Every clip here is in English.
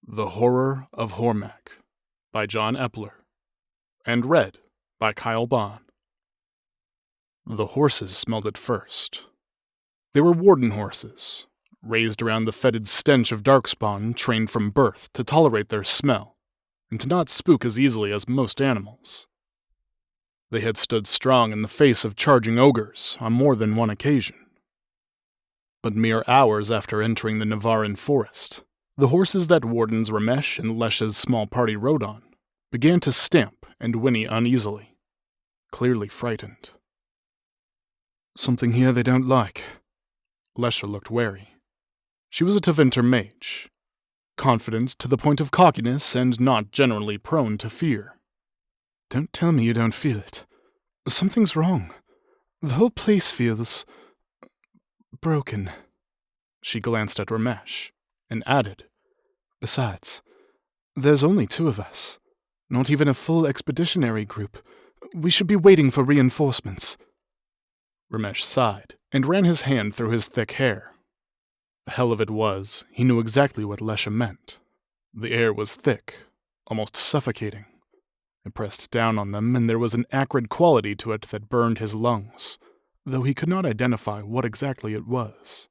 The Horror of Hormak by John Epler, and read by Kyle Bond. The horses smelled it first. They were warden horses, raised around the fetid stench of darkspawn, trained from birth to tolerate their smell, and to not spook as easily as most animals. They had stood strong in the face of charging ogres on more than one occasion. But mere hours after entering the Navaran forest, the horses that wardens Ramesh and Lesha's small party rode on began to stamp and whinny uneasily, clearly frightened. Something here they don't like. Lesha looked wary. She was a Tevinter mage, confident to the point of cockiness and not generally prone to fear. Don't tell me you don't feel it. Something's wrong. The whole place feels broken. She glanced at Ramesh and added, Besides, there's only two of us. Not even a full expeditionary group. We should be waiting for reinforcements. Ramesh sighed and ran his hand through his thick hair. The hell of it was, he knew exactly what Lesha meant. The air was thick, almost suffocating. It pressed down on them, and there was an acrid quality to it that burned his lungs, though he could not identify what exactly it was.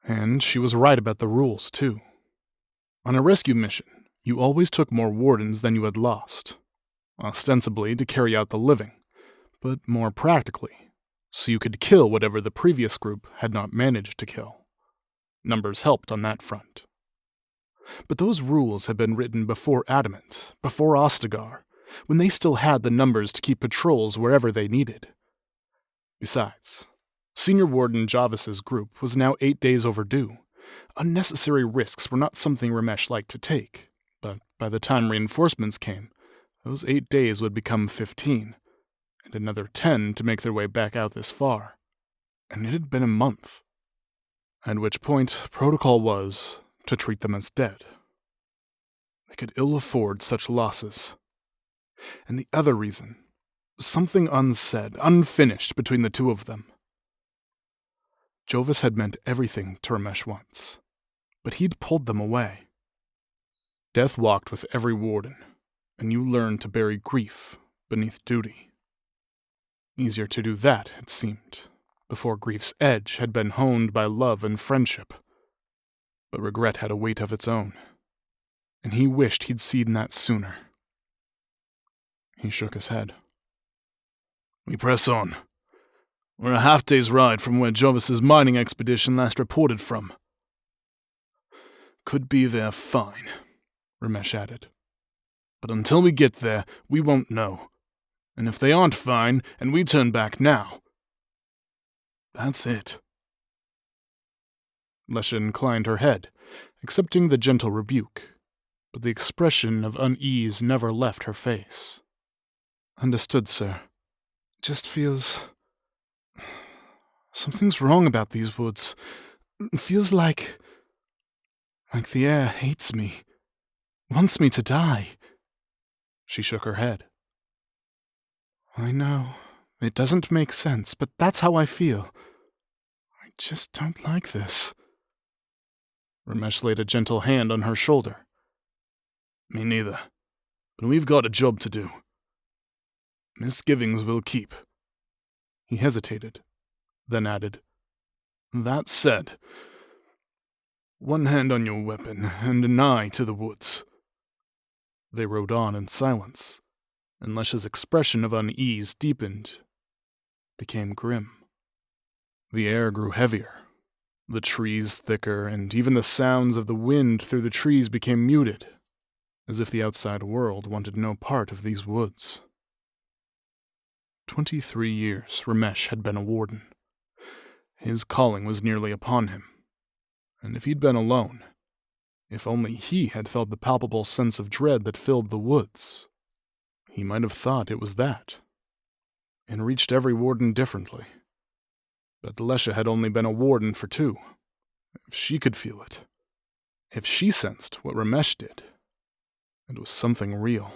And she was right about the rules, too. On a rescue mission, you always took more wardens than you had lost, ostensibly to carry out the living, but more practically, so you could kill whatever the previous group had not managed to kill. Numbers helped on that front. But those rules had been written before Adamant, before Ostagar, when they still had the numbers to keep patrols wherever they needed. Besides, Senior Warden Javis's group was now 8 days overdue. Unnecessary risks were not something Ramesh liked to take, but by the time reinforcements came, those 8 days would become 15, and another 10 to make their way back out this far. And it had been a month. At which point, protocol was to treat them as dead. They could ill afford such losses. And the other reason, something unsaid, unfinished between the two of them. Jovis had meant everything to Ramesh once, but he'd pulled them away. Death walked with every warden, and you learned to bury grief beneath duty. Easier to do that, it seemed, before grief's edge had been honed by love and friendship. But regret had a weight of its own, and he wished he'd seen that sooner. He shook his head. We press on. We're a half-day's ride from where Jovis's mining expedition last reported from. Could be they're fine, Ramesh added. But until we get there, we won't know. And if they aren't fine, and we turn back now, that's it. Lesha inclined her head, accepting the gentle rebuke, but the expression of unease never left her face. Understood, sir. Just feels... Something's wrong about these woods. It feels like the air hates me, wants me to die. She shook her head. I know, it doesn't make sense, but that's how I feel. I just don't like this. Ramesh laid a gentle hand on her shoulder. Me neither, but we've got a job to do. Misgivings will keep. He hesitated, then added, That said, one hand on your weapon and an eye to the woods. They rode on in silence, and Lesha's expression of unease deepened, became grim. The air grew heavier, the trees thicker, and even the sounds of the wind through the trees became muted, as if the outside world wanted no part of these woods. 23 years Ramesh had been a warden. His calling was nearly upon him, and if he'd been alone, if only he had felt the palpable sense of dread that filled the woods, he might have thought it was that, and reached every warden differently. But Lesha had only been a warden for 2. If she could feel it, if she sensed what Ramesh did, it was something real.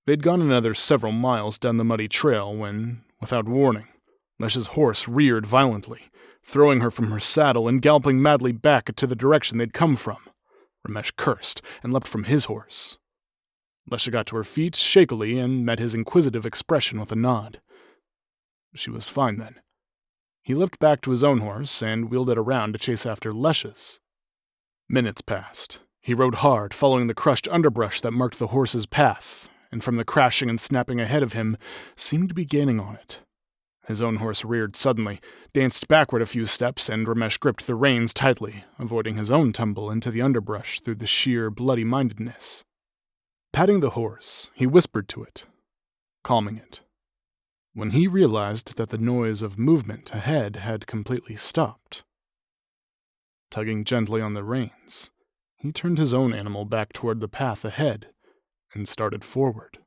They'd gone another several miles down the muddy trail when, without warning, Lesha's horse reared violently, throwing her from her saddle and galloping madly back to the direction they'd come from. Ramesh cursed and leapt from his horse. Lesha got to her feet shakily and met his inquisitive expression with a nod. She was fine then. He leapt back to his own horse and wheeled it around to chase after Lesha's. Minutes passed. He rode hard, following the crushed underbrush that marked the horse's path, and from the crashing and snapping ahead of him, seemed to be gaining on it. His own horse reared suddenly, danced backward a few steps, and Ramesh gripped the reins tightly, avoiding his own tumble into the underbrush through the sheer bloody-mindedness. Patting the horse, he whispered to it, calming it. When he realized that the noise of movement ahead had completely stopped. Tugging gently on the reins, he turned his own animal back toward the path ahead and started forward.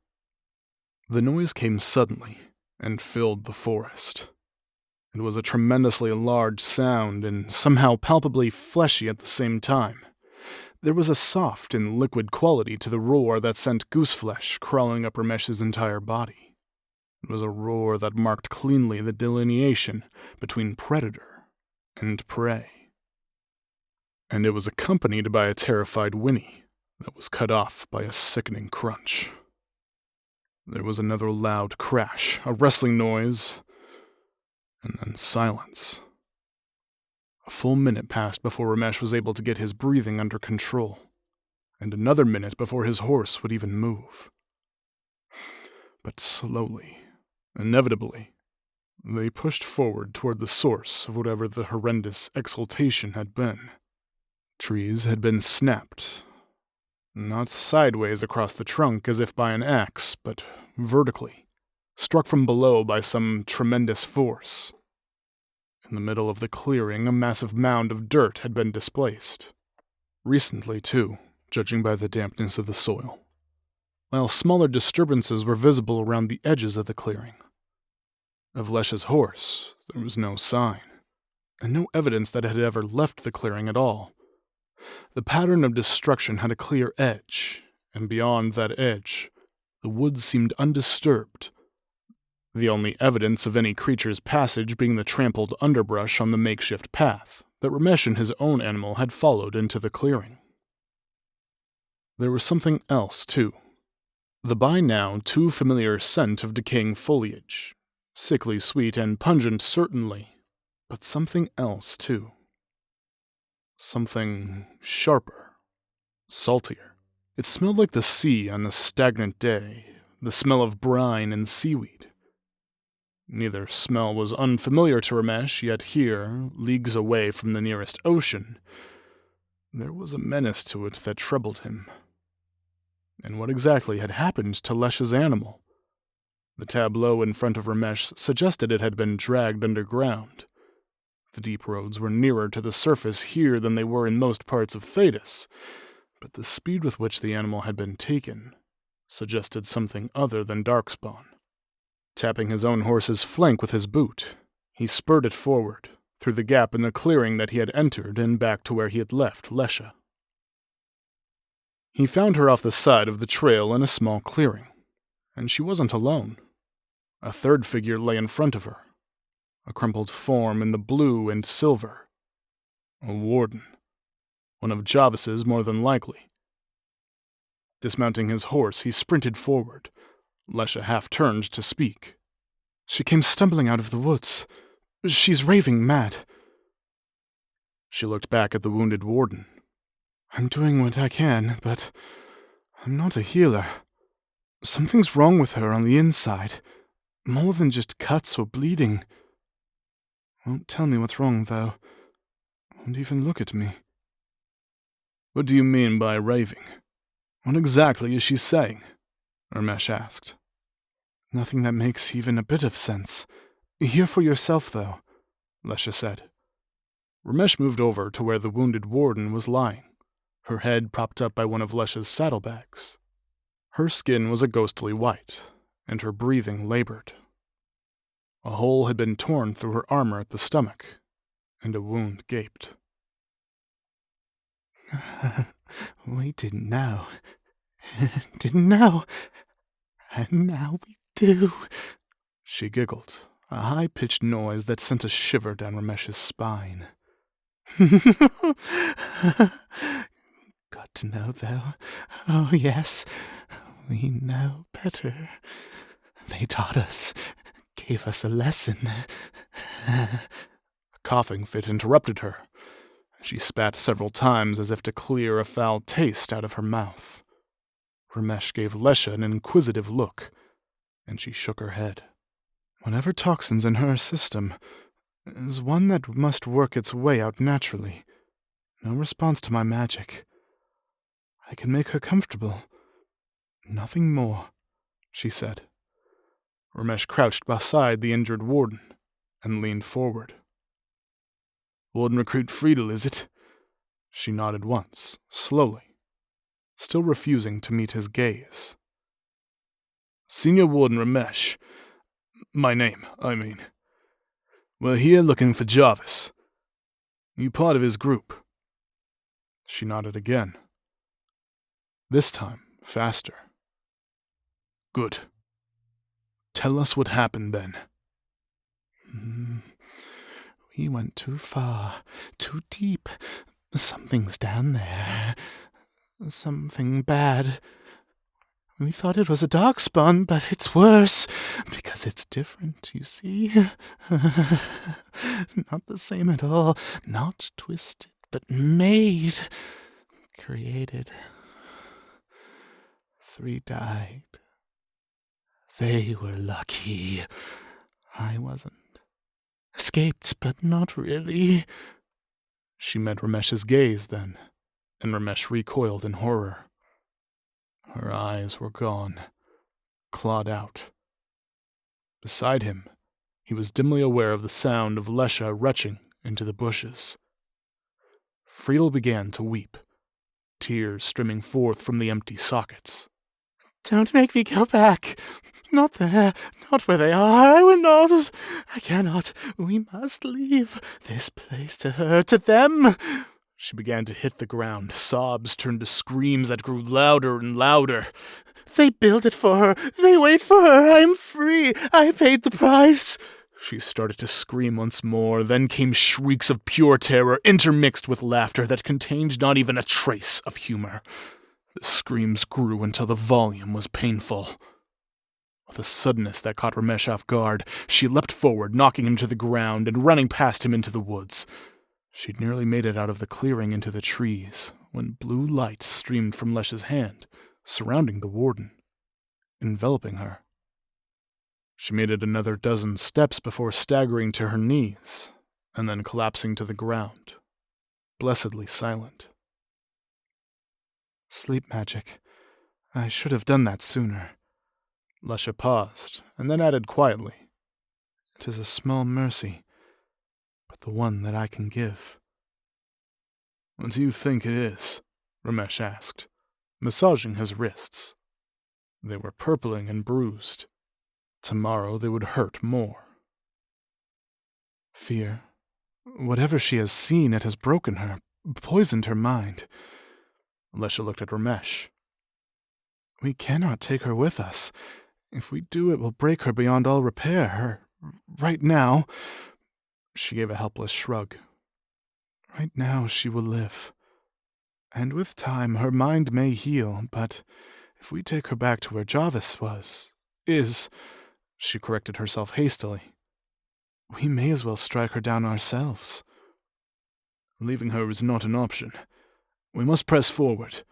The noise came suddenly and filled the forest. It was a tremendously large sound and somehow palpably fleshy at the same time. There was a soft and liquid quality to the roar that sent gooseflesh crawling up Ramesh's entire body. It was a roar that marked cleanly the delineation between predator and prey. And it was accompanied by a terrified whinny that was cut off by a sickening crunch. There was another loud crash, a rustling noise, and then silence. A full minute passed before Ramesh was able to get his breathing under control, and another minute before his horse would even move. But slowly, inevitably, they pushed forward toward the source of whatever the horrendous exultation had been. Trees had been snapped, not sideways across the trunk as if by an axe, but vertically, struck from below by some tremendous force. In the middle of the clearing, a massive mound of dirt had been displaced. Recently, too, judging by the dampness of the soil, while smaller disturbances were visible around the edges of the clearing. Of Lesha's horse, there was no sign, and no evidence that it had ever left the clearing at all. The pattern of destruction had a clear edge, and beyond that edge, the woods seemed undisturbed, the only evidence of any creature's passage being the trampled underbrush on the makeshift path that Ramesh and his own animal had followed into the clearing. There was something else, too. The by now too familiar scent of decaying foliage, sickly sweet and pungent certainly, but something else, too. Something sharper, saltier. It smelled like the sea on a stagnant day, the smell of brine and seaweed. Neither smell was unfamiliar to Ramesh, yet here, leagues away from the nearest ocean, there was a menace to it that troubled him. And what exactly had happened to Lesha's animal? The tableau in front of Ramesh suggested it had been dragged underground. The deep roads were nearer to the surface here than they were in most parts of Thedas, but the speed with which the animal had been taken suggested something other than darkspawn. Tapping his own horse's flank with his boot, he spurred it forward, through the gap in the clearing that he had entered and back to where he had left Lesha. He found her off the side of the trail in a small clearing, and she wasn't alone. A third figure lay in front of her, a crumpled form in the blue and silver. A warden. One of Javis's more than likely. Dismounting his horse, he sprinted forward. Lesha half turned to speak. "She came stumbling out of the woods. She's raving mad." She looked back at the wounded warden. "I'm doing what I can, but I'm not a healer. Something's wrong with her on the inside. More than just cuts or bleeding. Won't tell me what's wrong, though. Won't even look at me." "What do you mean by raving? What exactly is she saying?" Ramesh asked. "Nothing that makes even a bit of sense. Hear for yourself, though," Lesha said. Ramesh moved over to where the wounded warden was lying, her head propped up by one of Lesha's saddlebags. Her skin was a ghostly white, and her breathing labored. A hole had been torn through her armor at the stomach, and a wound gaped. "We didn't know. Didn't know. And now we do," she giggled, a high-pitched noise that sent a shiver down Ramesh's spine. "Got to know, though. Oh, yes, we know better. They taught us, gave us a lesson. A coughing fit interrupted her. She spat several times as if to clear a foul taste out of her mouth. Ramesh gave Lesha an inquisitive look, and she shook her head. Whatever toxin's in her system is one that must work its way out naturally. No response to my magic. I can make her comfortable. Nothing more, she said. Ramesh crouched beside the injured warden and leaned forward. Warden Recruit Friedel, is it? She nodded once, slowly, still refusing to meet his gaze. Senior Warden Ramesh. My name, I mean. We're here looking for Jarvis. You part of his group? She nodded again. This time, faster. Good. Tell us what happened then. We went too far, too deep. Something's down there. Something bad. We thought it was a darkspawn, but it's worse, because it's different, you see. Not the same at all. Not twisted, but made. Created. 3 died. They were lucky. I wasn't. Escaped, but not really. She met Ramesh's gaze then, and Ramesh recoiled in horror. Her eyes were gone, clawed out. Beside him, he was dimly aware of the sound of Lesha retching into the bushes. Friedel began to weep, tears streaming forth from the empty sockets. Don't make me go back. Not there. Not where they are. I will not. I cannot. We must leave this place to her, to them. She began to hit the ground. Sobs turned to screams that grew louder and louder. They build it for her. They wait for her. I am free. I paid the price. She started to scream once more. Then came shrieks of pure terror, intermixed with laughter that contained not even a trace of humor. The screams grew until the volume was painful. With a suddenness that caught Ramesh off guard, she leapt forward, knocking him to the ground and running past him into the woods. She'd nearly made it out of the clearing into the trees, when blue light streamed from Lesha's hand, surrounding the warden, enveloping her. She made it another dozen steps before staggering to her knees, and then collapsing to the ground, blessedly silent. Sleep magic. I should have done that sooner. Lesha paused, and then added quietly, It is a small mercy, but the one that I can give. What do you think it is? Ramesh asked, massaging his wrists. They were purpling and bruised. Tomorrow they would hurt more. Fear. Whatever she has seen, it has broken her, poisoned her mind. Lesha looked at Ramesh. We cannot take her with us. If we do, it will break her beyond all repair. Right now... She gave a helpless shrug. Right now she will live. And with time her mind may heal, but if we take her back to where Jarvis is... She corrected herself hastily. We may as well strike her down ourselves. Leaving her is not an option. We must press forward.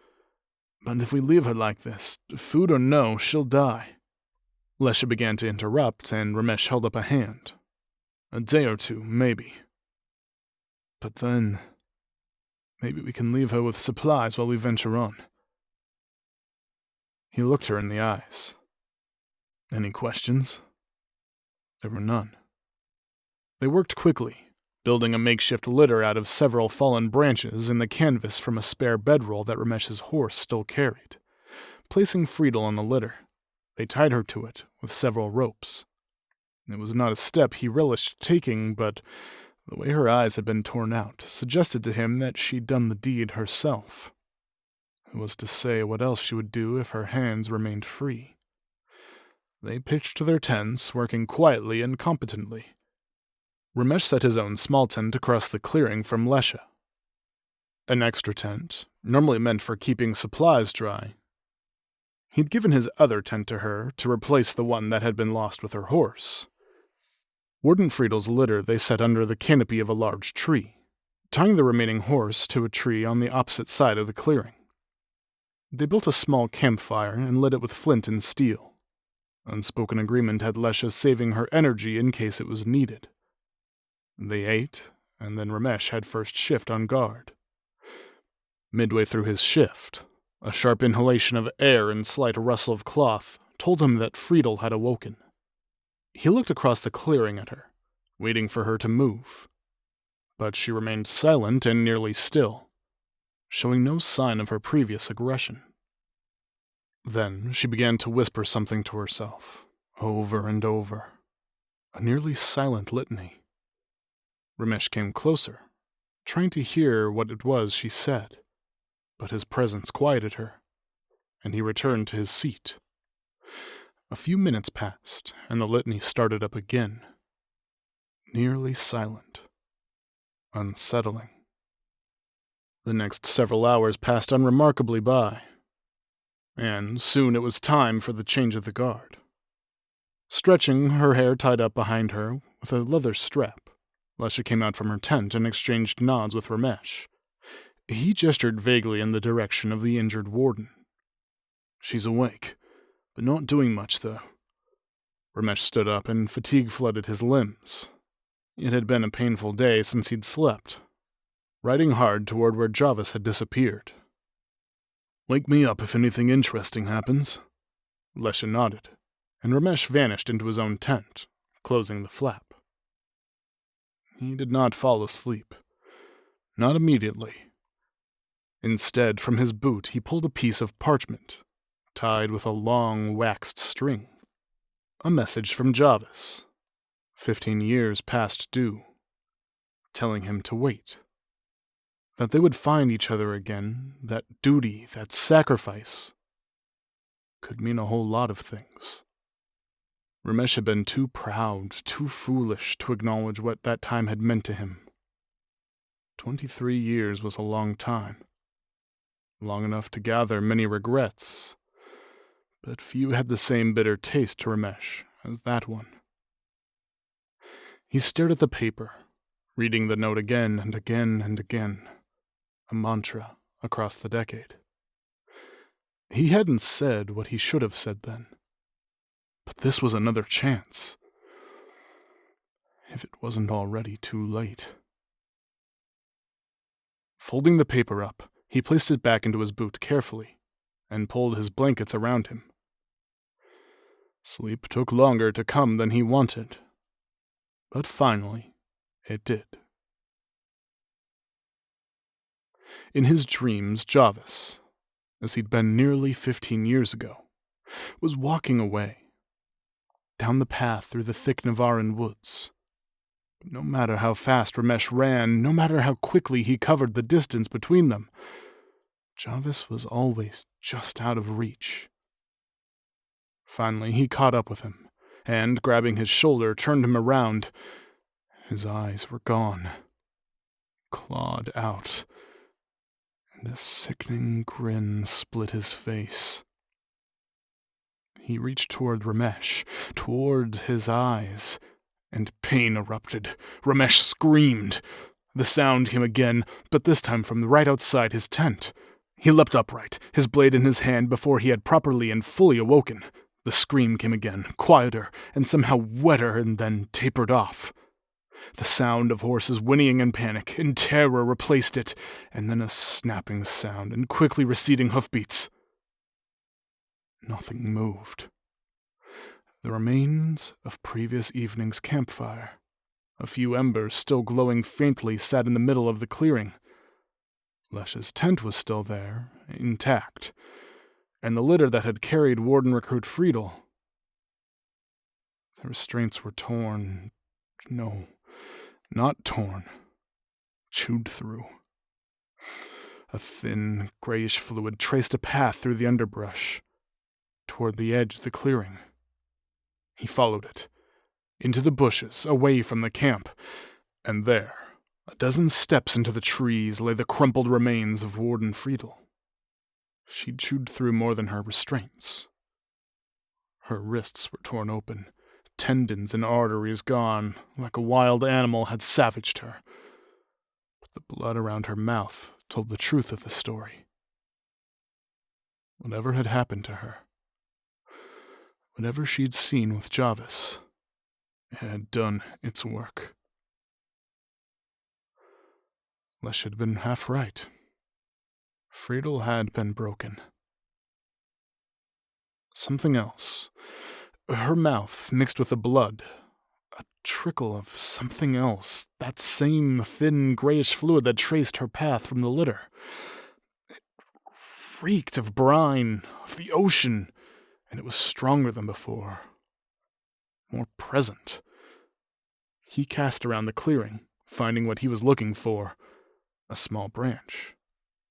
But if we leave her like this, food or no, she'll die. Lesha began to interrupt, and Ramesh held up a hand. A day or two, maybe. But then, maybe we can leave her with supplies while we venture on. He looked her in the eyes. Any questions? There were none. They worked quickly, building a makeshift litter out of several fallen branches and the canvas from a spare bedroll that Ramesh's horse still carried. Placing Friedel on the litter, they tied her to it with several ropes. It was not a step he relished taking, but the way her eyes had been torn out suggested to him that she'd done the deed herself. Who was to say what else she would do if her hands remained free? They pitched to their tents, working quietly and competently. Ramesh set his own small tent across the clearing from Lesha. An extra tent, normally meant for keeping supplies dry. He'd given his other tent to her to replace the one that had been lost with her horse. Warden Friedel's litter they set under the canopy of a large tree, tying the remaining horse to a tree on the opposite side of the clearing. They built a small campfire and lit it with flint and steel. Unspoken agreement had Lesha saving her energy in case it was needed. They ate, and then Ramesh had first shift on guard. Midway through his shift, a sharp inhalation of air and slight rustle of cloth told him that Friedel had awoken. He looked across the clearing at her, waiting for her to move. But she remained silent and nearly still, showing no sign of her previous aggression. Then she began to whisper something to herself, over and over, a nearly silent litany. Ramesh came closer, trying to hear what it was she said, but his presence quieted her, and he returned to his seat. A few minutes passed, and the litany started up again. Nearly silent. Unsettling. The next several hours passed unremarkably by, and soon it was time for the change of the guard. Stretching, her hair tied up behind her with a leather strap, Lesha came out from her tent and exchanged nods with Ramesh. He gestured vaguely in the direction of the injured warden. "She's awake, but not doing much, though." Ramesh stood up, and fatigue flooded his limbs. It had been a painful day since he'd slept, riding hard toward where Jarvis had disappeared. "Wake me up if anything interesting happens." Lesha nodded, and Ramesh vanished into his own tent, closing the flap. He did not fall asleep. Not immediately. Instead, from his boot, he pulled a piece of parchment, tied with a long, waxed string. A message from Jarvis, 15 years past due, telling him to wait. That they would find each other again, that duty, that sacrifice, could mean a whole lot of things. Ramesh had been too proud, too foolish to acknowledge what that time had meant to him. 23 years was a long time. Long enough to gather many regrets, but few had the same bitter taste to Ramesh as that one. He stared at the paper, reading the note again and again and again, a mantra across the decade. He hadn't said what he should have said then, but this was another chance. If it wasn't already too late. Folding the paper up, he placed it back into his boot carefully, and pulled his blankets around him. Sleep took longer to come than he wanted, but finally, it did. In his dreams, Jarvis, as he'd been nearly 15 years ago, was walking away, down the path through the thick Navaran woods. But no matter how fast Ramesh ran, no matter how quickly he covered the distance between them, Jarvis was always just out of reach. Finally, he caught up with him, and, grabbing his shoulder, turned him around. His eyes were gone, clawed out, and a sickening grin split his face. He reached toward Ramesh, towards his eyes, and pain erupted. Ramesh screamed. The sound came again, but this time from right outside his tent. He leapt upright, his blade in his hand before he had properly and fully awoken. The scream came again, quieter, and somehow wetter, and then tapered off. The sound of horses whinnying in panic, in terror, replaced it, and then a snapping sound and quickly receding hoofbeats. Nothing moved. The remains of previous evening's campfire, a few embers still glowing faintly, sat in the middle of the clearing. Lesha's tent was still there, intact, and the litter that had carried Warden Recruit Friedel. The restraints were torn. No, not torn. Chewed through. A thin, grayish fluid traced a path through the underbrush, toward the edge of the clearing. He followed it, into the bushes, away from the camp, and there, A dozen steps into the trees lay the crumpled remains of Warden Friedel. She'd chewed through more than her restraints. Her wrists were torn open, tendons and arteries gone, like a wild animal had savaged her. But the blood around her mouth told the truth of the story. Whatever had happened to her, whatever she'd seen with Jarvis, it had done its work. Lesh had been half right. Friedel had been broken. Something else. Her mouth mixed with the blood. A trickle of something else. That same thin, grayish fluid that traced her path from the litter. It reeked of brine, of the ocean, and it was stronger than before. More present. He cast around the clearing, finding what he was looking for. A small branch.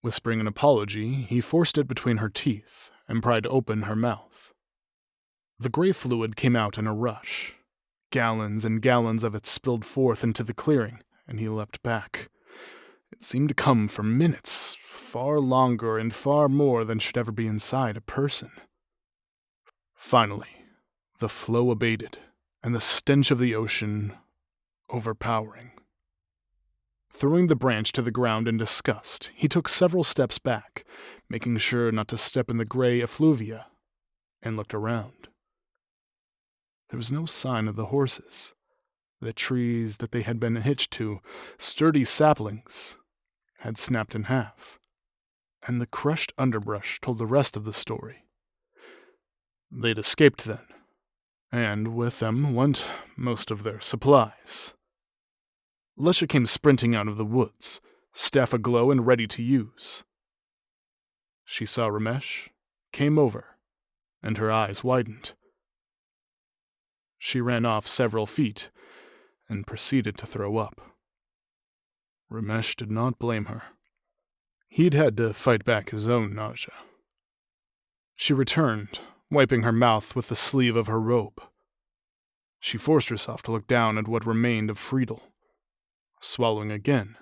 Whispering an apology, he forced it between her teeth and pried open her mouth. The gray fluid came out in a rush. Gallons and gallons of it spilled forth into the clearing, and he leapt back. It seemed to come for minutes, far longer and far more than should ever be inside a person. Finally, the flow abated, and the stench of the ocean overpowering. Throwing the branch to the ground in disgust, he took several steps back, making sure not to step in the gray effluvia, and looked around. There was no sign of the horses. The trees that they had been hitched to, sturdy saplings, had snapped in half, and the crushed underbrush told the rest of the story. They'd escaped then, and with them went most of their supplies. Lesha came sprinting out of the woods, staff aglow and ready to use. She saw Ramesh, came over, and her eyes widened. She ran off several feet and proceeded to throw up. Ramesh did not blame her. He'd had to fight back his own nausea. She returned, wiping her mouth with the sleeve of her robe. She forced herself to look down at what remained of Friedel, swallowing again,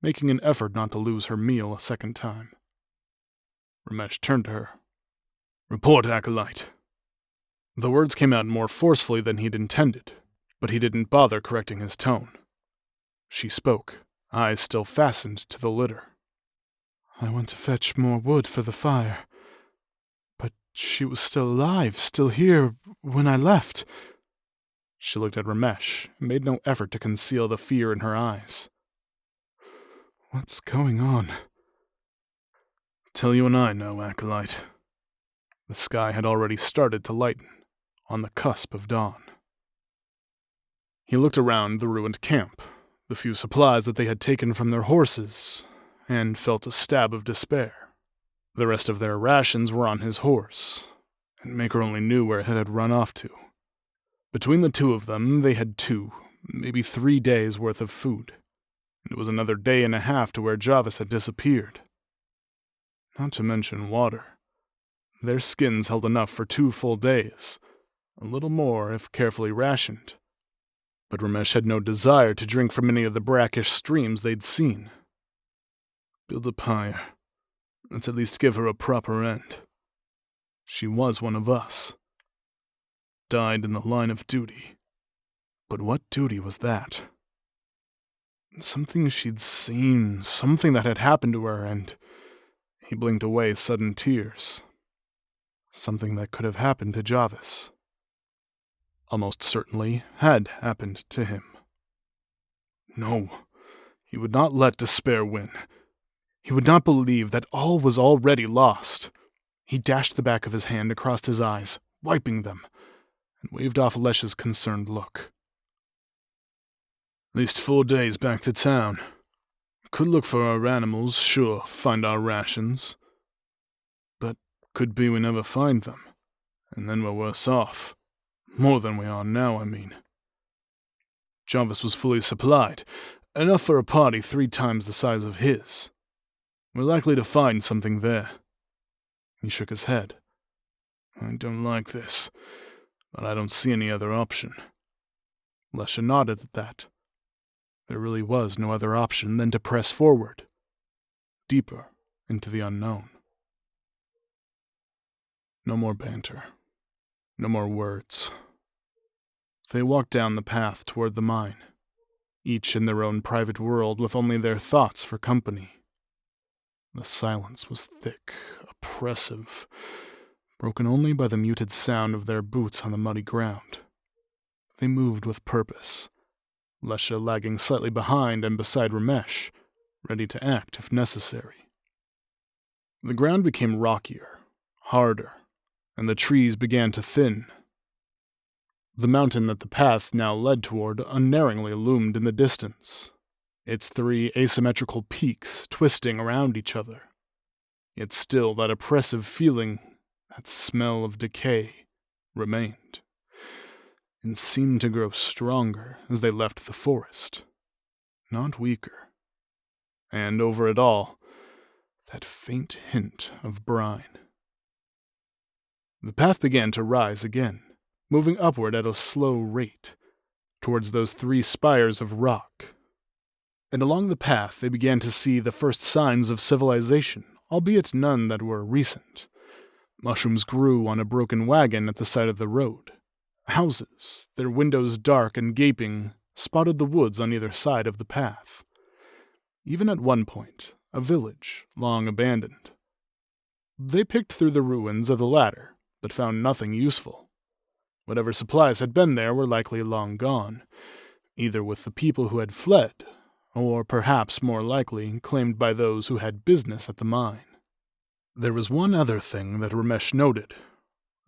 making an effort not to lose her meal a second time. Ramesh turned to her. "Report, Acolyte." The words came out more forcefully than he'd intended, but he didn't bother correcting his tone. She spoke, eyes still fastened to the litter. "I went to fetch more wood for the fire, but she was still alive, still here, when I left." She looked at Ramesh and made no effort to conceal the fear in her eyes. "What's going on?" "Tell you and I know, Acolyte." The sky had already started to lighten, on the cusp of dawn. He looked around the ruined camp, the few supplies that they had taken from their horses, and felt a stab of despair. The rest of their rations were on his horse, and Maker only knew where it had run off to. Between the two of them, they had 2, maybe 3 days' worth of food, and it was another day and a half to where Jarvis had disappeared. Not to mention water. Their skins held enough for 2 full days, a little more if carefully rationed. But Ramesh had no desire to drink from any of the brackish streams they'd seen. Build a pyre. Let's at least give her a proper end. She was one of us. Died in the line of duty. But what duty was that? Something she'd seen, something that had happened to her, and he blinked away sudden tears. Something that could have happened to Jarvis. Almost certainly had happened to him. No, he would not let despair win. He would not believe that all was already lost. He dashed the back of his hand across his eyes, wiping them, and waved off Lesh's concerned look. "At least 4 days back to town. Could look for our animals, sure, find our rations. But could be we never find them, and then we're worse off. More than we are now, I mean. Jarvis was fully supplied, enough for a party 3 times the size of his. We're likely to find something there." He shook his head. "I don't like this, but I don't see any other option." Lesha nodded at that. There really was no other option than to press forward, deeper into the unknown. No more banter. No more words. They walked down the path toward the mine, each in their own private world with only their thoughts for company. The silence was thick, oppressive, broken only by the muted sound of their boots on the muddy ground. They moved with purpose, Lesha lagging slightly behind and beside Ramesh, ready to act if necessary. The ground became rockier, harder, and the trees began to thin. The mountain that the path now led toward unerringly loomed in the distance, its 3 asymmetrical peaks twisting around each other. Yet still that oppressive feeling, that smell of decay, remained, and seemed to grow stronger as they left the forest, not weaker. And over it all, that faint hint of brine. The path began to rise again, moving upward at a slow rate, towards those 3 spires of rock. And along the path they began to see the first signs of civilization, albeit none that were recent. Mushrooms grew on a broken wagon at the side of the road. Houses, their windows dark and gaping, spotted the woods on either side of the path. Even at one point, a village, long abandoned. They picked through the ruins of the latter, but found nothing useful. Whatever supplies had been there were likely long gone, either with the people who had fled, or perhaps more likely claimed by those who had business at the mine. There was one other thing that Ramesh noted,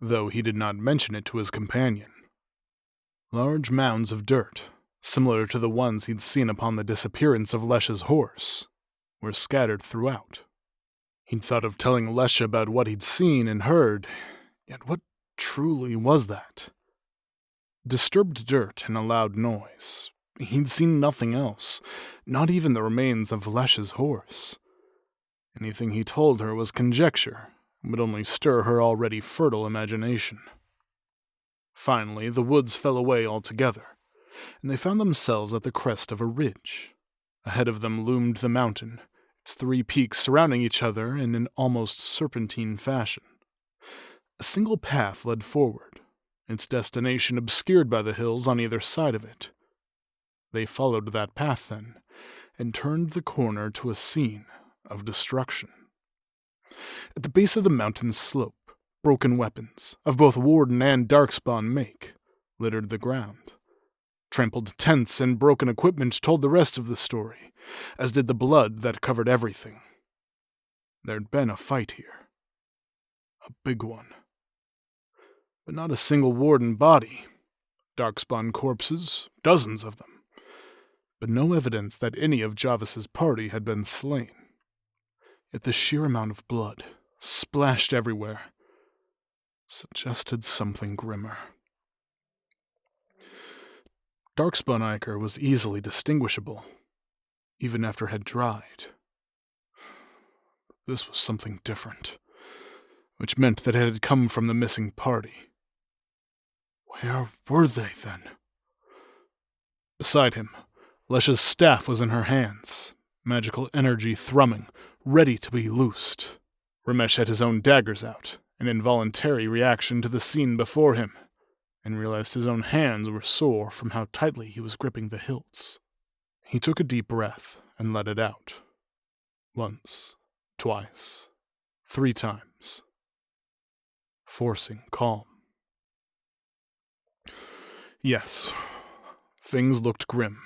though he did not mention it to his companion. Large mounds of dirt, similar to the ones he'd seen upon the disappearance of Lesha's horse, were scattered throughout. He'd thought of telling Lesha about what he'd seen and heard, yet what truly was that? Disturbed dirt and a loud noise. He'd seen nothing else, not even the remains of Lesha's horse. Anything he told her was conjecture, and would only stir her already fertile imagination. Finally, the woods fell away altogether, and they found themselves at the crest of a ridge. Ahead of them loomed the mountain, its 3 peaks surrounding each other in an almost serpentine fashion. A single path led forward, its destination obscured by the hills on either side of it. They followed that path then, and turned the corner to a scene of destruction. At the base of the mountain's slope, broken weapons, of both Warden and Darkspawn make, littered the ground. Trampled tents and broken equipment told the rest of the story, as did the blood that covered everything. There'd been a fight here. A big one. But not a single Warden body. Darkspawn corpses, dozens of them. But no evidence that any of Jarvis's party had been slain. Yet the sheer amount of blood, splashed everywhere, suggested something grimmer. Darkspawn ichor was easily distinguishable, even after it had dried. This was something different, which meant that it had come from the missing party. Where were they, then? Beside him, Lesha's staff was in her hands, magical energy thrumming, ready to be loosed. Ramesh had his own daggers out, an involuntary reaction to the scene before him, and realized his own hands were sore from how tightly he was gripping the hilts. He took a deep breath and let it out. Once, twice, 3 times, forcing calm. Yes, things looked grim.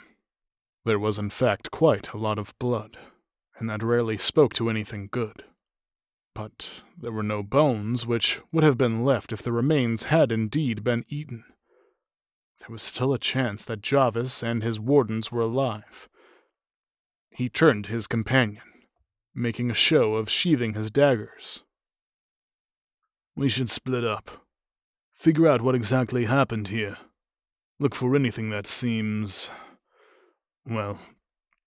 There was in fact quite a lot of blood, and that rarely spoke to anything good. But there were no bones, which would have been left if the remains had indeed been eaten. There was still a chance that Jarvis and his wardens were alive. He turned to his companion, making a show of sheathing his daggers. We should split up. Figure out what exactly happened here. Look for anything that seems, well,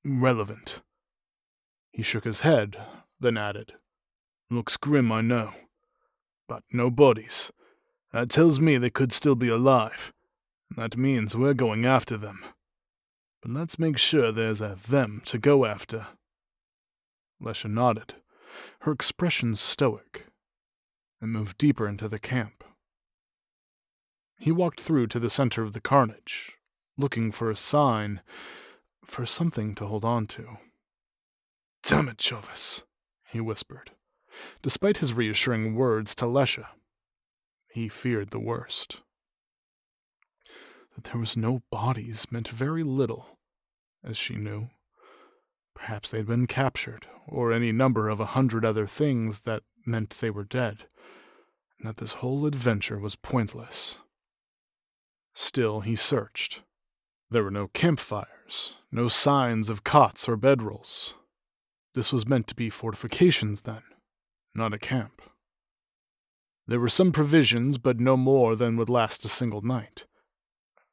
relevant. He shook his head, then added, Looks grim, I know. But no bodies. That tells me they could still be alive. And that means we're going after them. But let's make sure there's a them to go after. Lesha nodded, her expression stoic, and moved deeper into the camp. He walked through to the center of the carnage, looking for a sign, for something to hold on to. "Damn it, Jovis," he whispered. Despite his reassuring words to Lesha, he feared the worst. That there was no bodies meant very little, as she knew. Perhaps they'd been captured, or any number of 100 other things that meant they were dead, and that this whole adventure was pointless. Still, he searched. There were no campfires, no signs of cots or bedrolls. This was meant to be fortifications, then, not a camp. There were some provisions, but no more than would last a single night.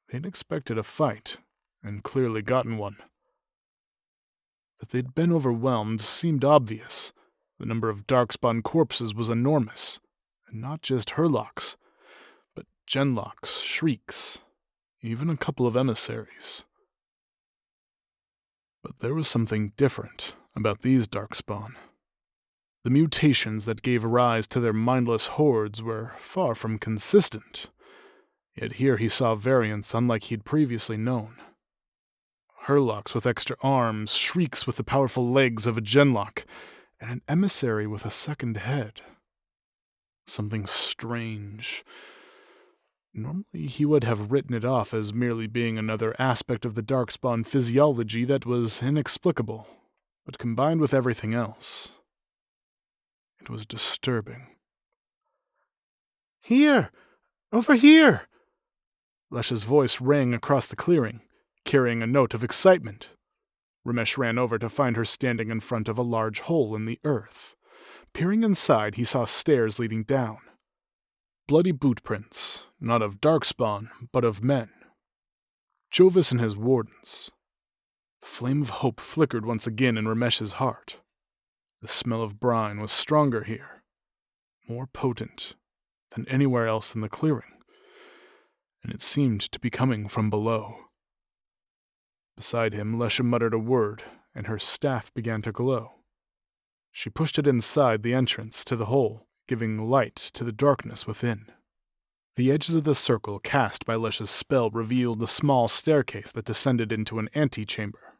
They'd expected a fight, and clearly gotten one. That they'd been overwhelmed seemed obvious. The number of darkspawn corpses was enormous, and not just Herlocks, but Genlocks, Shrieks, even a couple of emissaries. But there was something different about these darkspawn. The mutations that gave rise to their mindless hordes were far from consistent, yet here he saw variants unlike he'd previously known. Herlocks with extra arms, Shrieks with the powerful legs of a Genlock, and an emissary with a second head. Something strange. Normally he would have written it off as merely being another aspect of the darkspawn physiology that was inexplicable, but combined with everything else, it was disturbing. "Here! Over here!" Lesha's voice rang across the clearing, carrying a note of excitement. Ramesh ran over to find her standing in front of a large hole in the earth. Peering inside, he saw stairs leading down. Bloody boot prints, not of darkspawn, but of men. Jovis and his wardens. The flame of hope flickered once again in Ramesh's heart. The smell of brine was stronger here, more potent than anywhere else in the clearing, and it seemed to be coming from below. Beside him, Lesha muttered a word, and her staff began to glow. She pushed it inside the entrance to the hole, giving light to the darkness within. The edges of the circle cast by Lesha's spell revealed a small staircase that descended into an antechamber,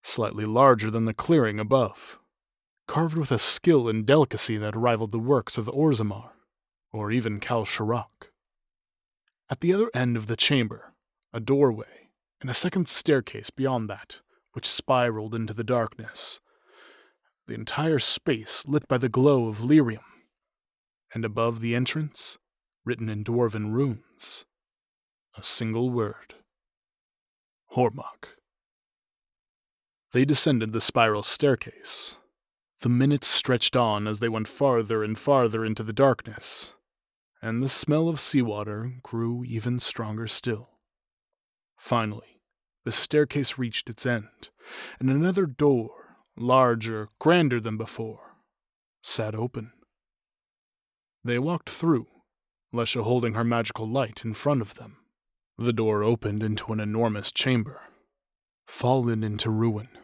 slightly larger than the clearing above, carved with a skill and delicacy that rivaled the works of Orzammar, or even Kal Sharok. At the other end of the chamber, a doorway, and a second staircase beyond that, which spiraled into the darkness. The entire space lit by the glow of lyrium, and above the entrance, written in dwarven runes, a single word: Hormak. They descended the spiral staircase. The minutes stretched on as they went farther and farther into the darkness, and the smell of seawater grew even stronger still. Finally, the staircase reached its end, and another door, larger, grander than before, sat open. They walked through, Lesha holding her magical light in front of them. The door opened into an enormous chamber, fallen into ruin,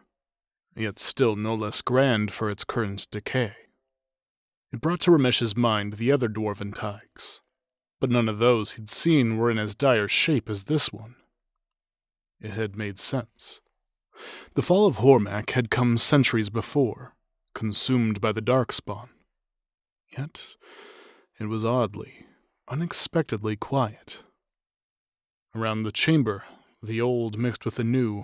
yet still no less grand for its current decay. It brought to Ramesh's mind the other dwarven taigs, but none of those he'd seen were in as dire shape as this one. It had made sense. The fall of Hormak had come centuries before, consumed by the darkspawn. Yet it was oddly, unexpectedly quiet. Around the chamber, the old mixed with the new,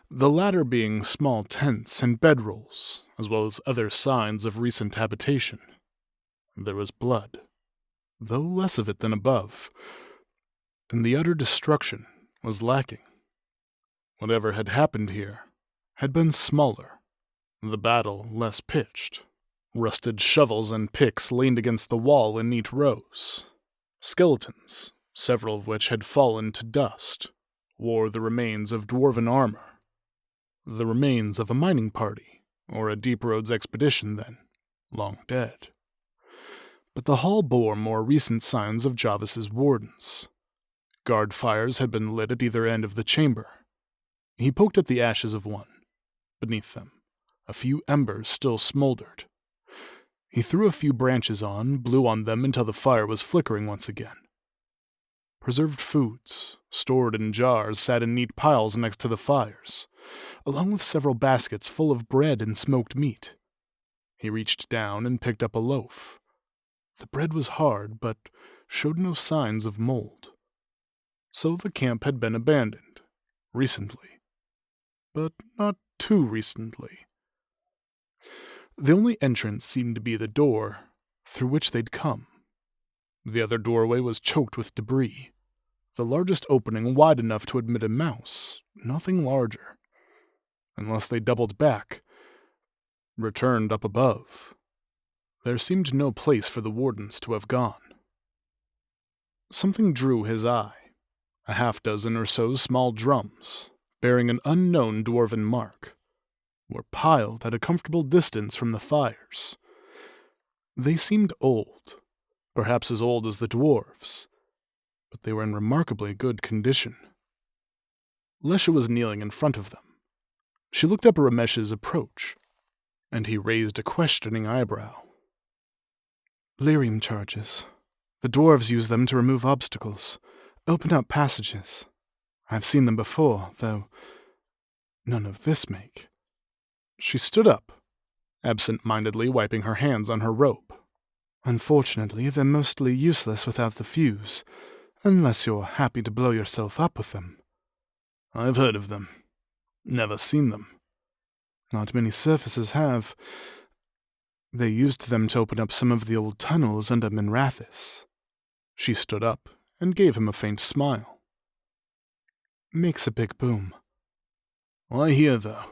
the latter being small tents and bedrolls, as well as other signs of recent habitation. There was blood, though less of it than above, and the utter destruction was lacking. Whatever had happened here had been smaller, the battle less pitched. Rusted shovels and picks leaned against the wall in neat rows. Skeletons, several of which had fallen to dust, wore the remains of dwarven armor. The remains of a mining party, or a deep roads expedition then, long dead. But the hall bore more recent signs of Jovis's wardens. Guard fires had been lit at either end of the chamber. He poked at the ashes of one. Beneath them, a few embers still smoldered. He threw a few branches on, blew on them until the fire was flickering once again. Preserved foods, stored in jars, sat in neat piles next to the fires, along with several baskets full of bread and smoked meat. He reached down and picked up a loaf. The bread was hard, but showed no signs of mold. So the camp had been abandoned, recently. But not too recently. The only entrance seemed to be the door through which they'd come. The other doorway was choked with debris, the largest opening wide enough to admit a mouse, nothing larger. Unless they doubled back, returned up above. There seemed no place for the wardens to have gone. Something drew his eye. A half-dozen or so small drums, bearing an unknown dwarven mark, were piled at a comfortable distance from the fires. They seemed old, perhaps as old as the dwarves, but they were in remarkably good condition. Lesha was kneeling in front of them. She looked up at Ramesh's approach, and he raised a questioning eyebrow. Lyrium charges. The dwarves use them to remove obstacles, open up passages. I've seen them before, though none of this make. She stood up, absent-mindedly wiping her hands on her robe. Unfortunately, they're mostly useless without the fuse, unless you're happy to blow yourself up with them. I've heard of them. Never seen them. Not many surfaces have. They used them to open up some of the old tunnels under Minrathis. She stood up and gave him a faint smile. Makes a big boom. Why here, though?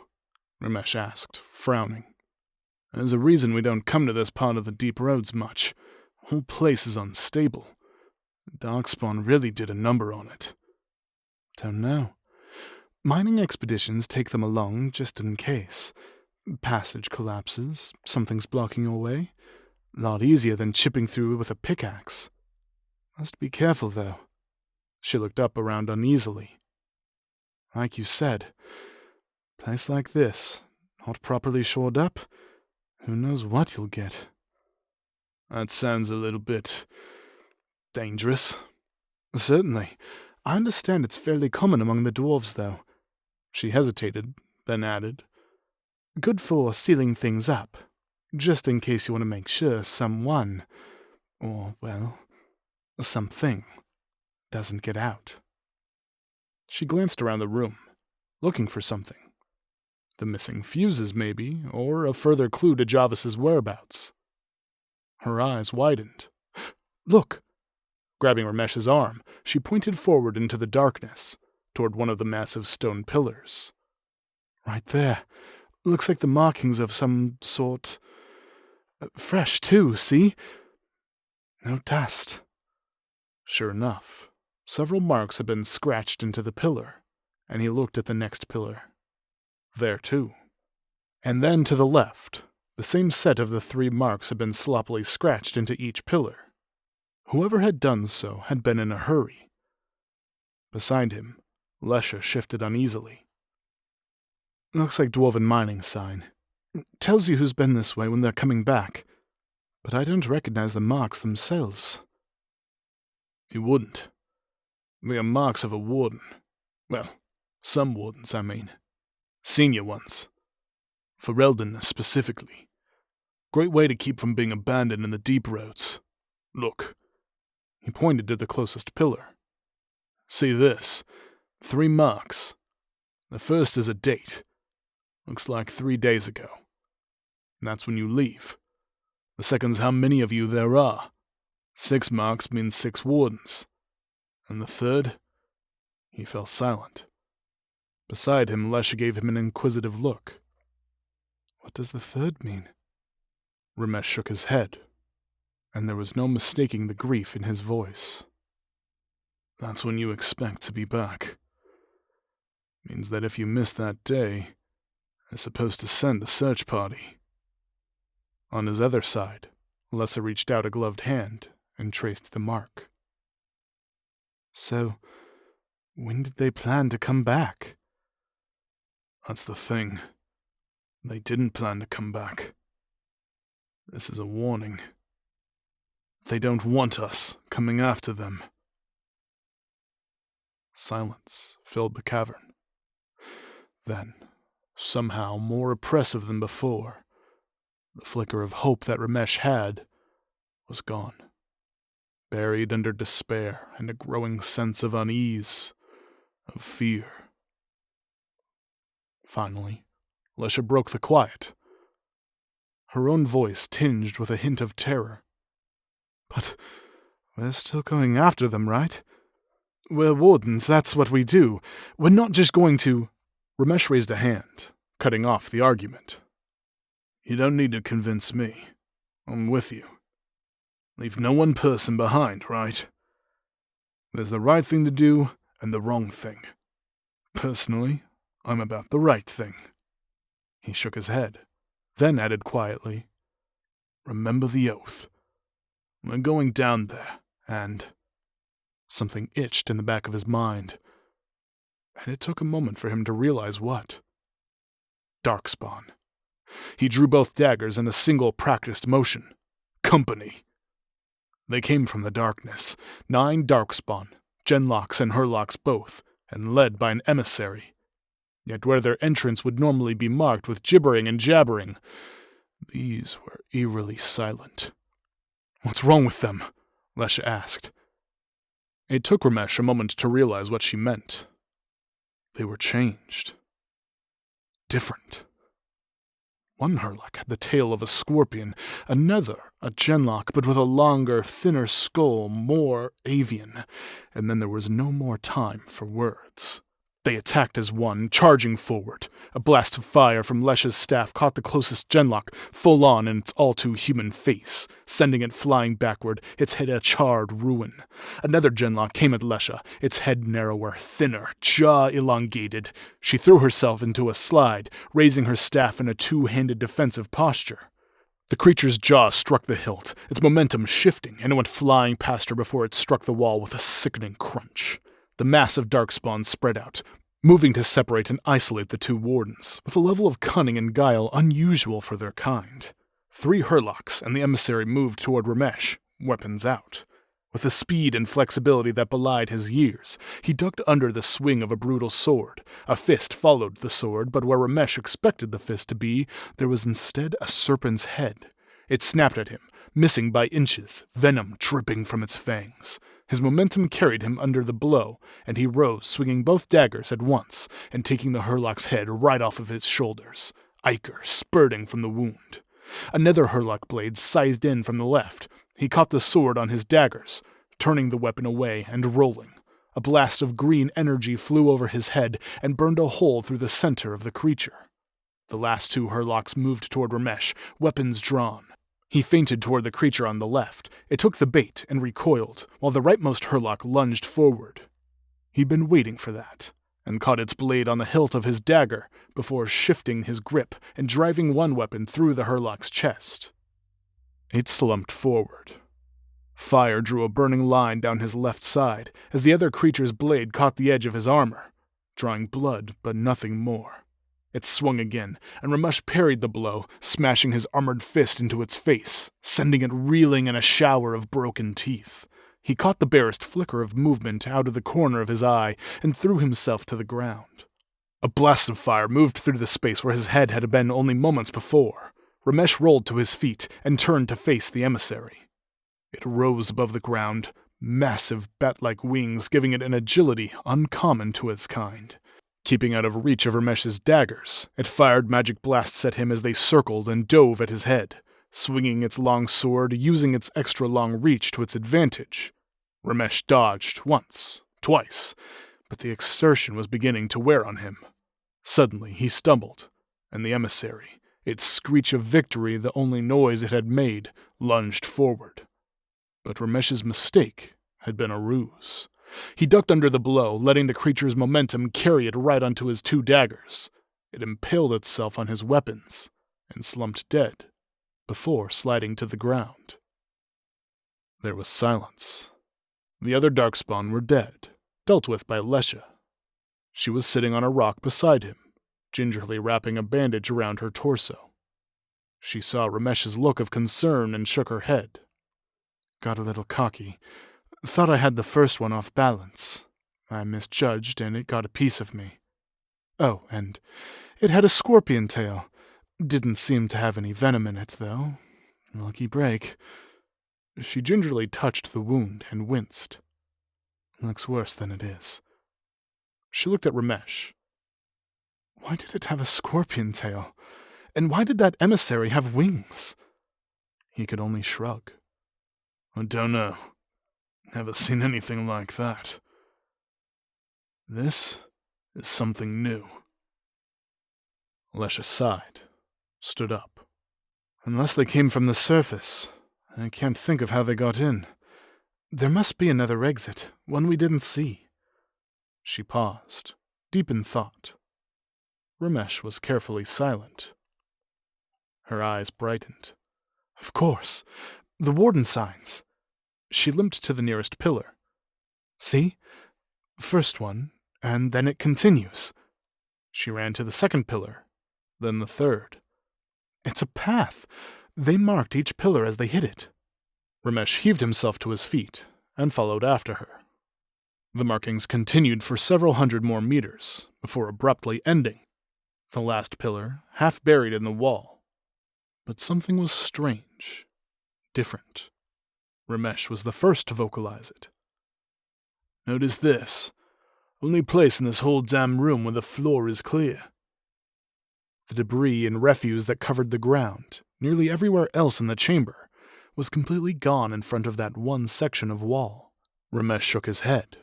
Ramesh asked, frowning. There's a reason we don't come to this part of the deep roads much. The whole place is unstable. Darkspawn really did a number on it. Don't know. Mining expeditions take them along just in case. Passage collapses, something's blocking your way. Lot easier than chipping through with a pickaxe. Must be careful, though. She looked up around uneasily. Like you said, place like this, not properly shored up, who knows what you'll get. That sounds a little bit dangerous. Certainly. I understand it's fairly common among the dwarves, though. She hesitated, then added, Good for sealing things up, just in case you want to make sure someone, or, well, something, doesn't get out. She glanced around the room, looking for something. The missing fuses, maybe, or a further clue to Jarvis's whereabouts. Her eyes widened. Look! Grabbing Ramesh's arm, she pointed forward into the darkness, toward one of the massive stone pillars. Right there. Looks like the markings of some sort. Fresh, too, see? No dust. Sure enough, several marks had been scratched into the pillar, and he looked at the next pillar. There, too. And then to the left, the same set of the 3 marks had been sloppily scratched into each pillar. Whoever had done so had been in a hurry. Beside him, Lesha shifted uneasily. Looks like dwarven mining sign. Tells you who's been this way when they're coming back. But I don't recognize the marks themselves. You wouldn't. They are marks of a warden. Well, some wardens, I mean. Senior ones. For Eldon, specifically. Great way to keep from being abandoned in the deep roads. Look. He pointed to the closest pillar. See this? 3 marks. The first is a date. Looks like 3 days ago. And that's when you leave. The second's how many of you there are. 6 marks means 6 wardens. And the third? He fell silent. Beside him, Lesha gave him an inquisitive look. What does the third mean? Ramesh shook his head, and there was no mistaking the grief in his voice. That's when you expect to be back. Means that if you miss that day, they're supposed to send a search party. On his other side, Lesha reached out a gloved hand and traced the mark. So, when did they plan to come back? That's the thing. They didn't plan to come back. This is a warning. They don't want us coming after them. Silence filled the cavern. Then, somehow more oppressive than before, the flicker of hope that Ramesh had was gone, buried under despair and a growing sense of unease, of fear. Finally, Lesha broke the quiet, her own voice tinged with a hint of terror. But we're still going after them, right? We're wardens, that's what we do. We're not just going to... Ramesh raised a hand, cutting off the argument. You don't need to convince me. I'm with you. Leave no one person behind, right? There's the right thing to do and the wrong thing. Personally, I'm about the right thing. He shook his head, then added quietly, Remember the oath. We're going down there, and... Something itched in the back of his mind, and it took a moment for him to realize what. Darkspawn. He drew both daggers in a single practiced motion. Company. They came from the darkness, 9 Darkspawn, Genlocks and Hurlocks both, and led by an emissary. Yet where their entrance would normally be marked with gibbering and jabbering, these were eerily silent. What's wrong with them? Lesha asked. It took Ramesh a moment to realize what she meant. They were changed. Different. One Hurlock had the tail of a scorpion, another a Genlock, but with a longer, thinner skull, more avian, and then there was no more time for words. They attacked as one, charging forward. A blast of fire from Lesha's staff caught the closest Genlock full on in its all-too-human face, sending it flying backward, its head a charred ruin. Another Genlock came at Lesha, its head narrower, thinner, jaw elongated. She threw herself into a slide, raising her staff in a two-handed defensive posture. The creature's jaw struck the hilt, its momentum shifting, and it went flying past her before it struck the wall with a sickening crunch. The mass of darkspawn spread out, moving to separate and isolate the 2 wardens, with a level of cunning and guile unusual for their kind. 3 Hurlocks and the emissary moved toward Ramesh, weapons out. With a speed and flexibility that belied his years, he ducked under the swing of a brutal sword. A fist followed the sword, but where Ramesh expected the fist to be, there was instead a serpent's head. It snapped at him, missing by inches, venom dripping from its fangs. His momentum carried him under the blow, and he rose, swinging both daggers at once, and taking the Hurlock's head right off of his shoulders, ichor spurting from the wound. Another Hurlock blade scythed in from the left. He caught the sword on his daggers, turning the weapon away and rolling. A blast of green energy flew over his head and burned a hole through the center of the creature. The last 2 Hurlocks moved toward Ramesh, weapons drawn. He feinted toward the creature on the left. It took the bait and recoiled, while the rightmost Hurlock lunged forward. He'd been waiting for that, and caught its blade on the hilt of his dagger before shifting his grip and driving one weapon through the Hurlock's chest. It slumped forward. Fire drew a burning line down his left side as the other creature's blade caught the edge of his armor, drawing blood but nothing more. It swung again, and Ramesh parried the blow, smashing his armored fist into its face, sending it reeling in a shower of broken teeth. He caught the barest flicker of movement out of the corner of his eye and threw himself to the ground. A blast of fire moved through the space where his head had been only moments before. Ramesh rolled to his feet and turned to face the emissary. It rose above the ground, massive bat-like wings giving it an agility uncommon to its kind. Keeping out of reach of Ramesh's daggers, it fired magic blasts at him as they circled and dove at his head, swinging its long sword, using its extra long reach to its advantage. Ramesh dodged once, twice, but the exertion was beginning to wear on him. Suddenly he stumbled, and the emissary, its screech of victory the only noise it had made, lunged forward. But Ramesh's mistake had been a ruse. He ducked under the blow, letting the creature's momentum carry it right onto his 2 daggers. It impaled itself on his weapons and slumped dead before sliding to the ground. There was silence. The other Darkspawn were dead, dealt with by Lesha. She was sitting on a rock beside him, gingerly wrapping a bandage around her torso. She saw Ramesh's look of concern and shook her head. Got a little cocky. Thought I had the first one off balance. I misjudged, and it got a piece of me. Oh, and it had a scorpion tail. Didn't seem to have any venom in it, though. Lucky break. She gingerly touched the wound and winced. Looks worse than it is. She looked at Ramesh. Why did it have a scorpion tail? And why did that emissary have wings? He could only shrug. I don't know. Never seen anything like that. This is something new. Lesha sighed, stood up. Unless they came from the surface, I can't think of how they got in. There must be another exit, one we didn't see. She paused, deep in thought. Ramesh was carefully silent. Her eyes brightened. Of course. The warden signs. She limped to the nearest pillar. See? First one, and then it continues. She ran to the second pillar, then the third. It's a path. They marked each pillar as they hit it. Ramesh heaved himself to his feet and followed after her. The markings continued for several hundred more meters before abruptly ending. The last pillar, half buried in the wall. But something was strange, different. Ramesh was the first to vocalize it. Notice this. Only place in this whole damn room where the floor is clear. The debris and refuse that covered the ground, nearly everywhere else in the chamber, was completely gone in front of that one section of wall. Ramesh shook his head.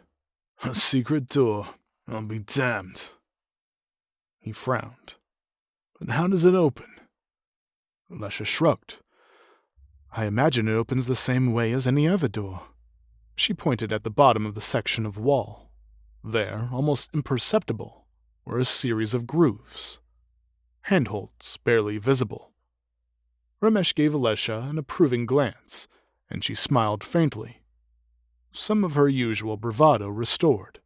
A secret door. I'll be damned. He frowned. But how does it open? Lesha shrugged. I imagine it opens the same way as any other door. She pointed at the bottom of the section of wall. There, almost imperceptible, were a series of grooves. Handholds barely visible. Ramesh gave Lesha an approving glance, and she smiled faintly. Some of her usual bravado restored.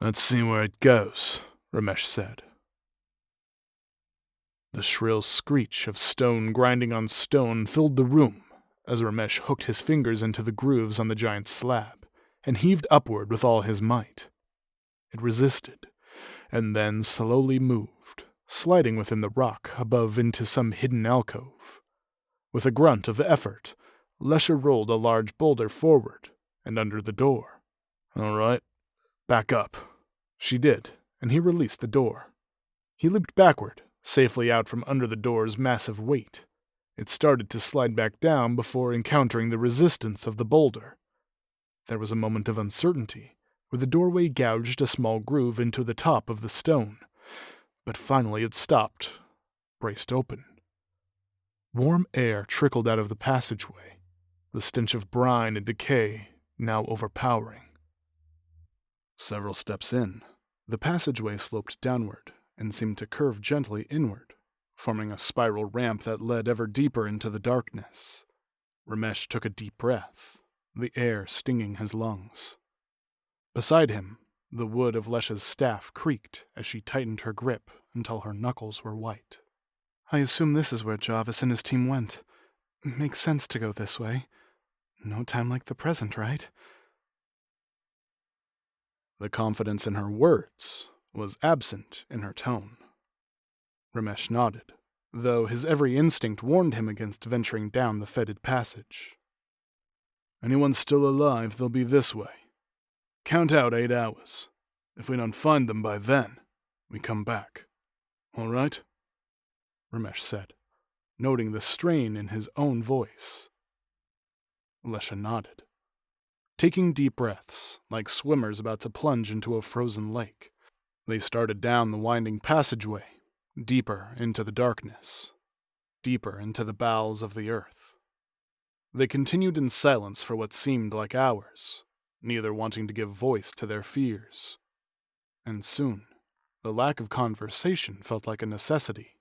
Let's see where it goes, Ramesh said. The shrill screech of stone grinding on stone filled the room as Ramesh hooked his fingers into the grooves on the giant slab and heaved upward with all his might. It resisted, and then slowly moved, sliding within the rock above into some hidden alcove. With a grunt of effort, Lesha rolled a large boulder forward and under the door. All right, back up. She did, and he released the door. He leaped backward, safely out from under the door's massive weight. It started to slide back down before encountering the resistance of the boulder. There was a moment of uncertainty, where the doorway gouged a small groove into the top of the stone. But finally it stopped, braced open. Warm air trickled out of the passageway, the stench of brine and decay now overpowering. Several steps in, the passageway sloped downward and seemed to curve gently inward, forming a spiral ramp that led ever deeper into the darkness. Ramesh took a deep breath, the air stinging his lungs. Beside him, the wood of Lesha's staff creaked as she tightened her grip until her knuckles were white. I assume this is where Jarvis and his team went. Makes sense to go this way. No time like the present, right? The confidence in her words was absent in her tone. Ramesh nodded, though his every instinct warned him against venturing down the fetid passage. Anyone still alive, they'll be this way. Count out 8 hours. If we don't find them by then, we come back. All right? Ramesh said, noting the strain in his own voice. Lesha nodded, taking deep breaths, like swimmers about to plunge into a frozen lake. They started down the winding passageway, deeper into the darkness, deeper into the bowels of the earth. They continued in silence for what seemed like hours, neither wanting to give voice to their fears. And soon, the lack of conversation felt like a necessity.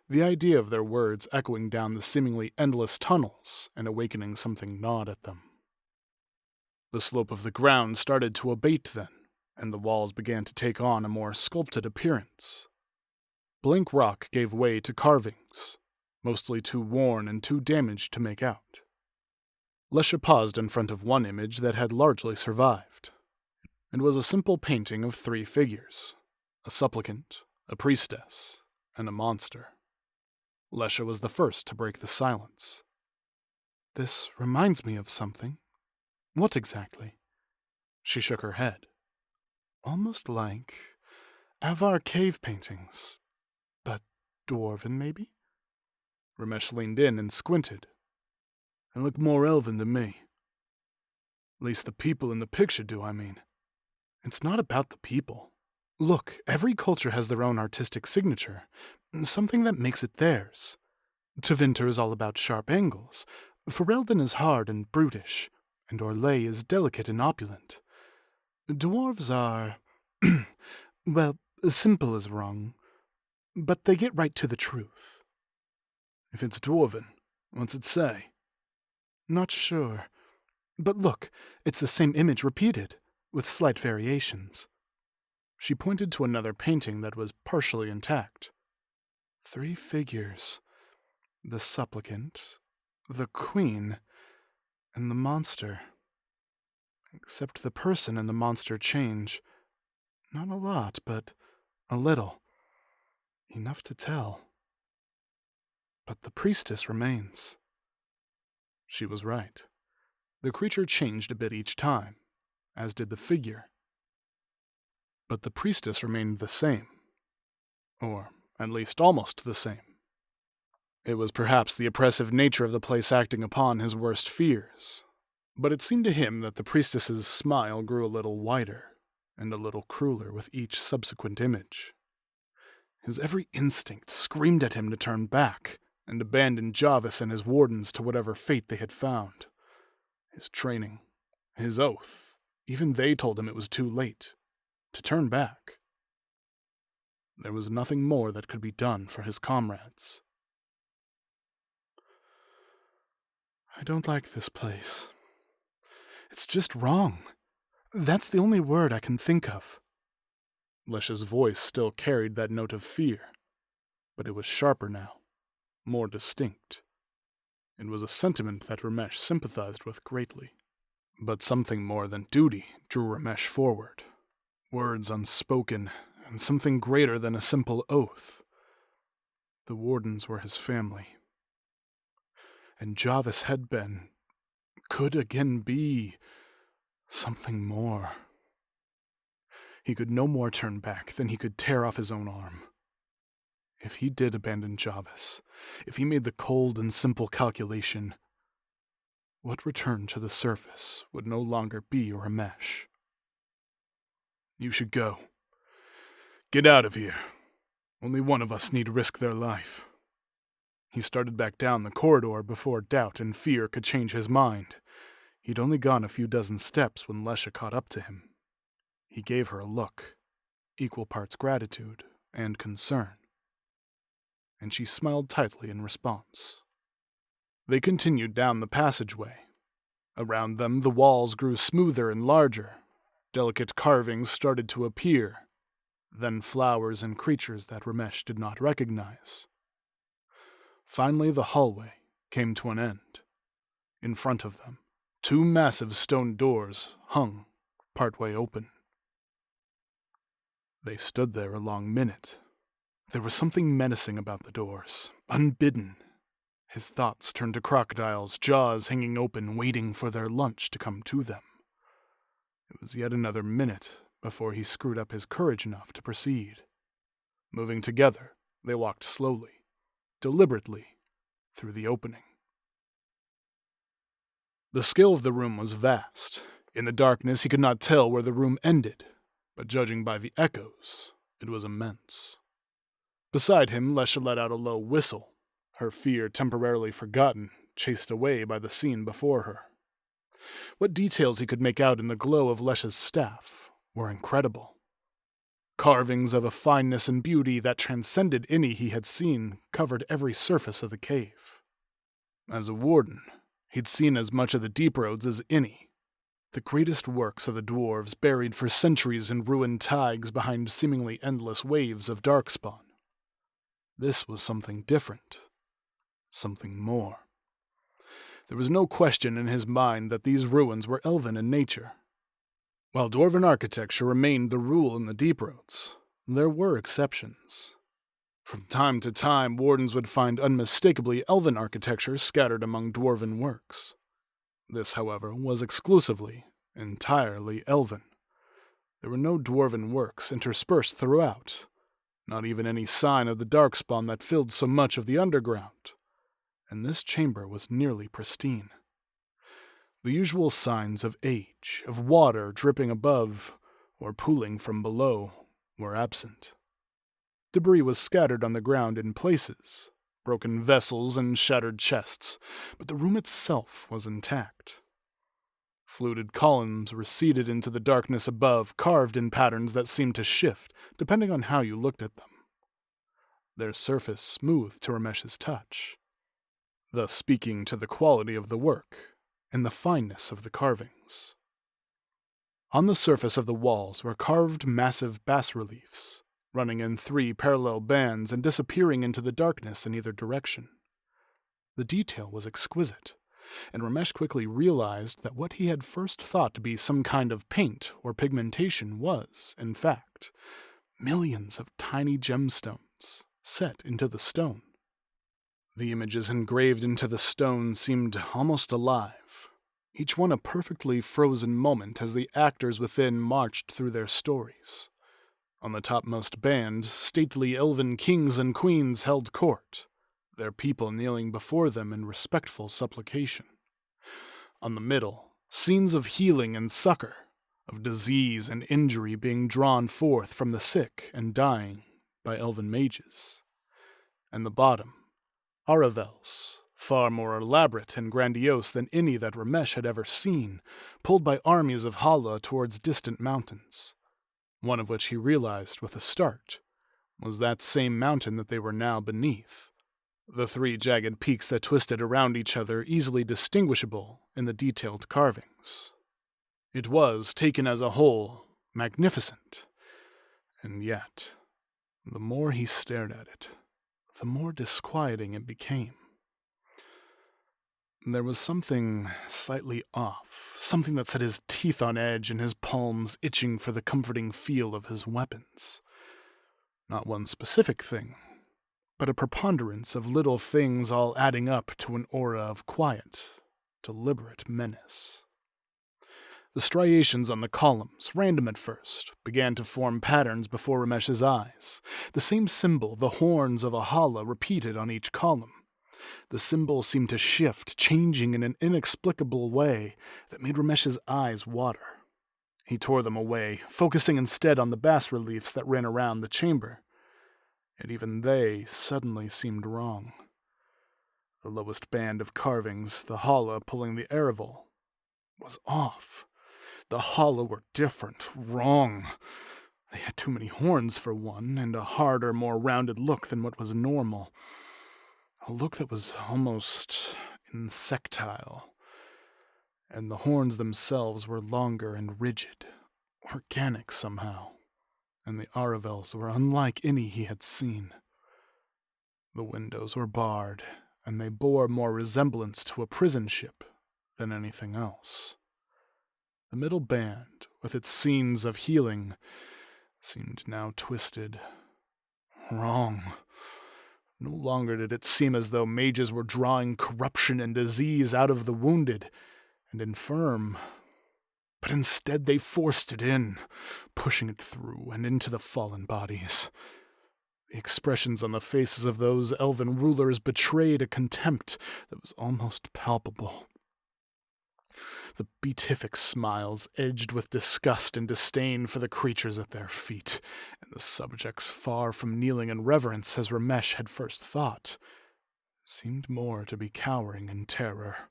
The idea of their words echoing down the seemingly endless tunnels and awakening something gnawed at them. The slope of the ground started to abate then, and the walls began to take on a more sculpted appearance. Blank rock gave way to carvings, mostly too worn and too damaged to make out. Lesha paused in front of one image that had largely survived. It was a simple painting of 3 figures, a supplicant, a priestess, and a monster. Lesha was the first to break the silence. This reminds me of something. What exactly? She shook her head. Almost like Avar cave paintings, but dwarven maybe? Ramesh leaned in and squinted. They look more elven to me. At least the people in the picture do, I mean. It's not about the people. Look, every culture has their own artistic signature, something that makes it theirs. Tevinter is all about sharp angles, Ferelden is hard and brutish, and Orlais is delicate and opulent. Dwarves are, well, simple is wrong, but they get right to the truth. If it's dwarven, what's it say? Not sure. But look, it's the same image repeated, with slight variations. She pointed to another painting that was partially intact. 3 figures. The supplicant, the queen, and the monster. Except the person and the monster change. Not a lot, but a little. Enough to tell. But the priestess remains. She was right. The creature changed a bit each time, as did the figure. But the priestess remained the same. Or, at least, almost the same. It was perhaps the oppressive nature of the place acting upon his worst fears, but it seemed to him that the priestess's smile grew a little wider and a little crueler with each subsequent image. His every instinct screamed at him to turn back and abandon Jarvis and his wardens to whatever fate they had found. His training, his oath, even they told him it was too late to turn back. There was nothing more that could be done for his comrades. I don't like this place. It's just wrong. That's the only word I can think of. Lesha's voice still carried that note of fear, but it was sharper now, more distinct. It was a sentiment that Ramesh sympathized with greatly. But something more than duty drew Ramesh forward. Words unspoken, and something greater than a simple oath. The wardens were his family. And Jarvis had been, could again be, something more. He could no more turn back than he could tear off his own arm. If he did abandon Jarvis, if he made the cold and simple calculation, what returned to the surface would no longer be Ramesh. You should go. Get out of here. Only one of us need risk their life. He started back down the corridor before doubt and fear could change his mind. He'd only gone a few dozen steps when Lesha caught up to him. He gave her a look, equal parts gratitude and concern, and she smiled tightly in response. They continued down the passageway. Around them, the walls grew smoother and larger. Delicate carvings started to appear, then flowers and creatures that Ramesh did not recognize. Finally, the hallway came to an end. In front of them, 2 massive stone doors hung partway open. They stood there a long minute. There was something menacing about the doors, unbidden. His thoughts turned to crocodiles, jaws hanging open, waiting for their lunch to come to them. It was yet another minute before he screwed up his courage enough to proceed. Moving together, they walked slowly, deliberately, through the opening. The scale of the room was vast. In the darkness, he could not tell where the room ended, but judging by the echoes, it was immense. Beside him, Lesha let out a low whistle, her fear temporarily forgotten, chased away by the scene before her. What details he could make out in the glow of Lesha's staff were incredible. Carvings of a fineness and beauty that transcended any he had seen covered every surface of the cave. As a warden, he'd seen as much of the deep roads as any. The greatest works of the dwarves buried for centuries in ruined tags behind seemingly endless waves of darkspawn. This was something different. Something more. There was no question in his mind that these ruins were elven in nature. While dwarven architecture remained the rule in the Deep Roads, there were exceptions. From time to time, wardens would find unmistakably elven architecture scattered among dwarven works. This, however, was exclusively, entirely elven. There were no dwarven works interspersed throughout, not even any sign of the darkspawn that filled so much of the underground, and this chamber was nearly pristine. The usual signs of age, of water dripping above or pooling from below, were absent. Debris was scattered on the ground in places, broken vessels and shattered chests, but the room itself was intact. Fluted columns receded into the darkness above, carved in patterns that seemed to shift, depending on how you looked at them. Their surface smooth to Ramesh's touch, thus speaking to the quality of the work and the fineness of the carvings. On the surface of the walls were carved massive bas-reliefs, running in 3 parallel bands and disappearing into the darkness in either direction. The detail was exquisite, and Ramesh quickly realized that what he had first thought to be some kind of paint or pigmentation was, in fact, millions of tiny gemstones set into the stone. The images engraved into the stone seemed almost alive, each one a perfectly frozen moment as the actors within marched through their stories. On the topmost band, stately elven kings and queens held court, their people kneeling before them in respectful supplication. On the middle, scenes of healing and succor, of disease and injury being drawn forth from the sick and dying by elven mages. And the bottom, Aravels, far more elaborate and grandiose than any that Ramesh had ever seen, pulled by armies of Hala towards distant mountains, one of which he realized with a start was that same mountain that they were now beneath, the 3 jagged peaks that twisted around each other easily distinguishable in the detailed carvings. It was, taken as a whole, magnificent, and yet, the more he stared at it, the more disquieting it became. There was something slightly off, something that set his teeth on edge and his palms itching for the comforting feel of his weapons. Not one specific thing, but a preponderance of little things all adding up to an aura of quiet, deliberate menace. The striations on the columns, random at first, began to form patterns before Ramesh's eyes. The same symbol, the horns of a Hala, repeated on each column. The symbol seemed to shift, changing in an inexplicable way that made Ramesh's eyes water. He tore them away, focusing instead on the bas-reliefs that ran around the chamber. Yet even they suddenly seemed wrong. The lowest band of carvings, the Hala pulling the Aravel, was off. The Hala were different, wrong. They had too many horns for one, and a harder, more rounded look than what was normal. A look that was almost insectile. And the horns themselves were longer and rigid, organic somehow, and the Aravels were unlike any he had seen. The windows were barred, and they bore more resemblance to a prison ship than anything else. The middle band, with its scenes of healing, seemed now twisted. Wrong. No longer did it seem as though mages were drawing corruption and disease out of the wounded and infirm, but instead they forced it in, pushing it through and into the fallen bodies. The expressions on the faces of those elven rulers betrayed a contempt that was almost palpable. The beatific smiles edged with disgust and disdain for the creatures at their feet, and the subjects, far from kneeling in reverence as Ramesh had first thought, seemed more to be cowering in terror.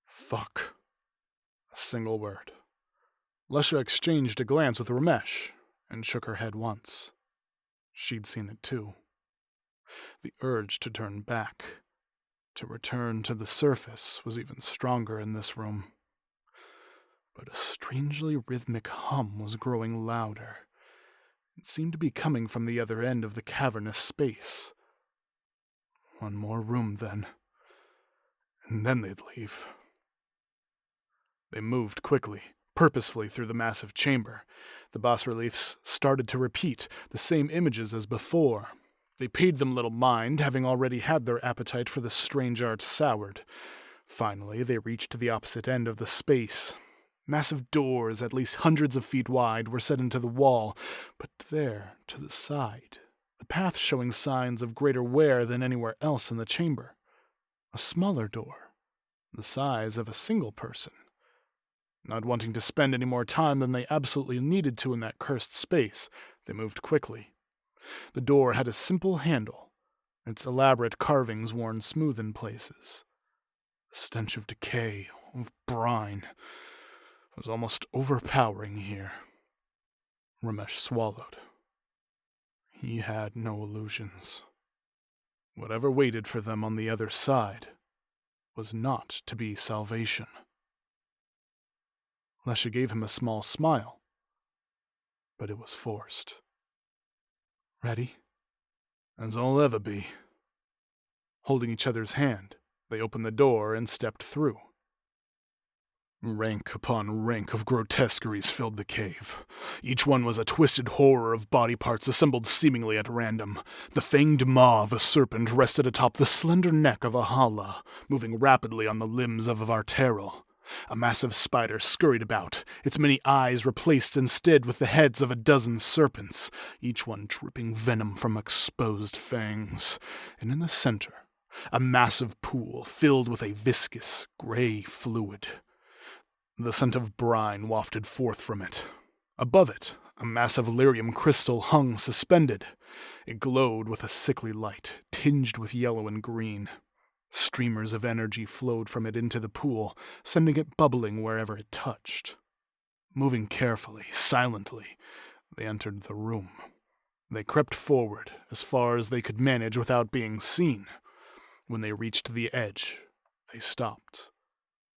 Fuck. A single word. Lesha exchanged a glance with Ramesh and shook her head once. She'd seen it too. The urge to turn back, to return to the surface, was even stronger in this room. strangely rhythmic hum was growing louder. It seemed to be coming from the other end of the cavernous space. One more room, then. And then they'd leave. They moved quickly, purposefully through the massive chamber. The bas-reliefs started to repeat, the same images as before. They paid them little mind, having already had their appetite for the strange art soured. Finally, they reached the opposite end of the space. Massive doors, at least hundreds of feet wide, were set into the wall, but there, to the side, the path showing signs of greater wear than anywhere else in the chamber. A smaller door, the size of a single person. Not wanting to spend any more time than they absolutely needed to in that cursed space, they moved quickly. The door had a simple handle, its elaborate carvings worn smooth in places. The stench of decay, of brine, was almost overpowering here. Ramesh swallowed. He had no illusions. Whatever waited for them on the other side was not to be salvation. Lesha gave him a small smile, but it was forced. Ready? As I'll ever be. Holding each other's hand, they opened the door and stepped through. Rank upon rank of grotesqueries filled the cave. Each one was a twisted horror of body parts assembled seemingly at random. The fanged maw of a serpent rested atop the slender neck of a Hala, moving rapidly on the limbs of a Varteril. A massive spider scurried about, its many eyes replaced instead with the heads of a dozen serpents, each one dripping venom from exposed fangs. And in the center, a massive pool filled with a viscous, gray fluid. The scent of brine wafted forth from it. Above it, a massive lyrium crystal hung suspended. It glowed with a sickly light, tinged with yellow and green. Streamers of energy flowed from it into the pool, sending it bubbling wherever it touched. Moving carefully, silently, they entered the room. They crept forward, as far as they could manage without being seen. When they reached the edge, they stopped,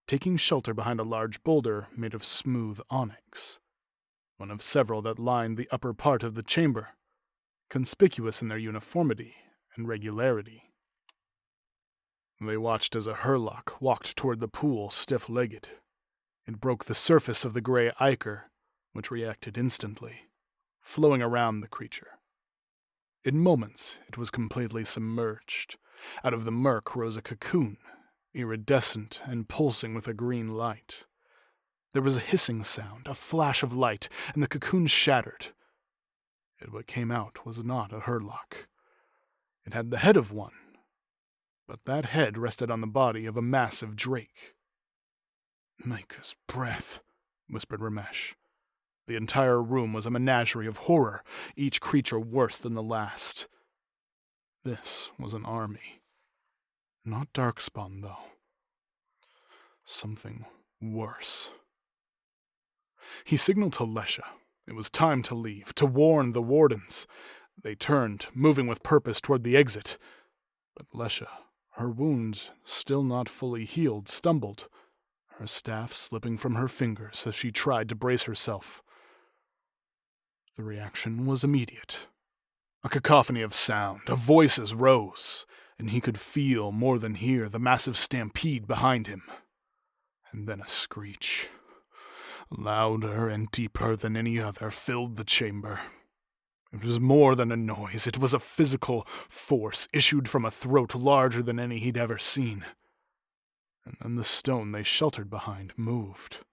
taking shelter behind a large boulder made of smooth onyx, one of several that lined the upper part of the chamber, conspicuous in their uniformity and regularity. They watched as a Hurlock walked toward the pool stiff-legged. It broke the surface of the gray ichor, which reacted instantly, flowing around the creature. In moments, it was completely submerged. Out of the murk rose a cocoon, iridescent and pulsing with a green light. There was a hissing sound, a flash of light, and the cocoon shattered. Yet what came out was not a Hurlock. It had the head of one, but that head rested on the body of a massive drake. "Maker's breath," whispered Ramesh. The entire room was a menagerie of horror, each creature worse than the last. This was an army. Not Darkspawn, though. Something worse. He signaled to Lesha. It was time to leave, to warn the Wardens. They turned, moving with purpose toward the exit. But Lesha, her wound still not fully healed, stumbled, her staff slipping from her fingers as she tried to brace herself. The reaction was immediate. A cacophony of sound, of voices rose, and he could feel more than hear the massive stampede behind him. And then a screech, louder and deeper than any other, filled the chamber. It was more than a noise. It was a physical force issued from a throat larger than any he'd ever seen. And then the stone they sheltered behind moved.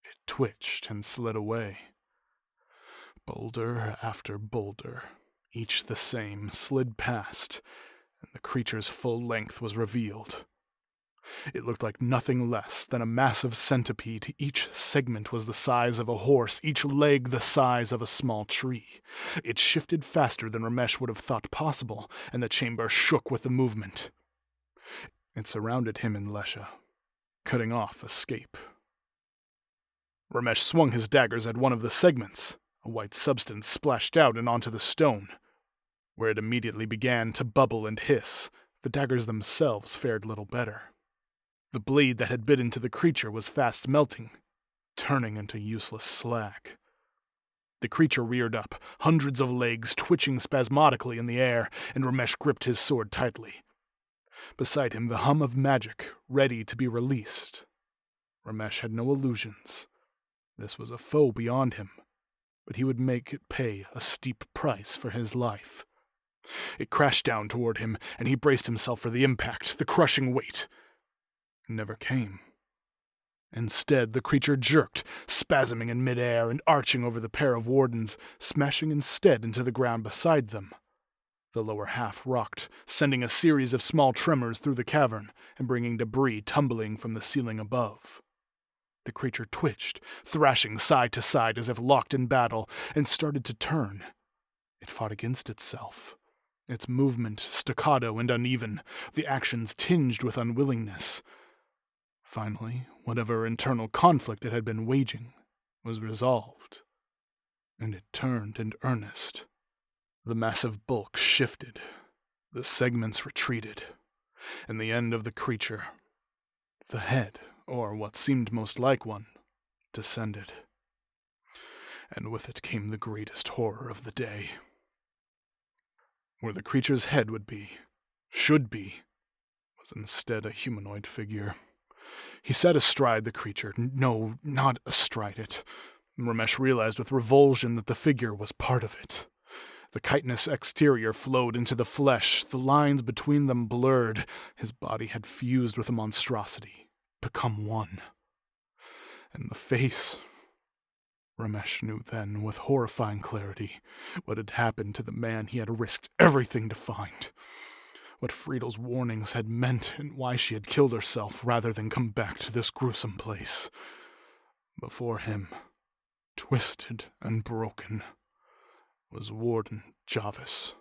It twitched and slid away. Boulder after boulder, each the same, slid past, and the creature's full length was revealed. It looked like nothing less than a massive centipede. Each segment was the size of a horse, each leg the size of a small tree. It shifted faster than Ramesh would have thought possible, and the chamber shook with the movement. It surrounded him and Lesha, cutting off escape. Ramesh swung his daggers at one of the segments. A white substance splashed out and onto the stone, where it immediately began to bubble and hiss. The daggers themselves fared little better. The blade that had bit into the creature was fast melting. turning into useless slag. The creature reared up, hundreds of legs twitching spasmodically in the air, and Ramesh gripped his sword tightly. Beside him, the hum of magic, ready to be released. Ramesh had no illusions. This was a foe beyond him, but he would make it pay a steep price for his life. It crashed down toward him, and he braced himself for the impact, the crushing weight. It never came. Instead, the creature jerked, spasming in midair and arching over the pair of wardens, smashing instead into the ground beside them. The lower half rocked, sending a series of small tremors through the cavern and bringing debris tumbling from the ceiling above. The creature twitched, thrashing side to side as if locked in battle, and started to turn. It fought against itself, its movement staccato and uneven, the actions tinged with unwillingness. Finally, whatever internal conflict it had been waging was resolved, and it turned in earnest. The massive bulk shifted, the segments retreated, and the end of the creature, the head, or what seemed most like one, descended. And with it came the greatest horror of the day. Where the creature's head would be, should be, was instead a humanoid figure. He sat astride the creature. No, not astride it. Ramesh realized with revulsion that the figure was part of it. The chitinous exterior flowed into the flesh, the lines between them blurred. His body had fused with the monstrosity, become one. And the face... Ramesh knew then, with horrifying clarity, what had happened to the man he had risked everything to find. What Friedel's warnings had meant and why she had killed herself rather than come back to this gruesome place. Before him, twisted and broken, was Warden Jarvis.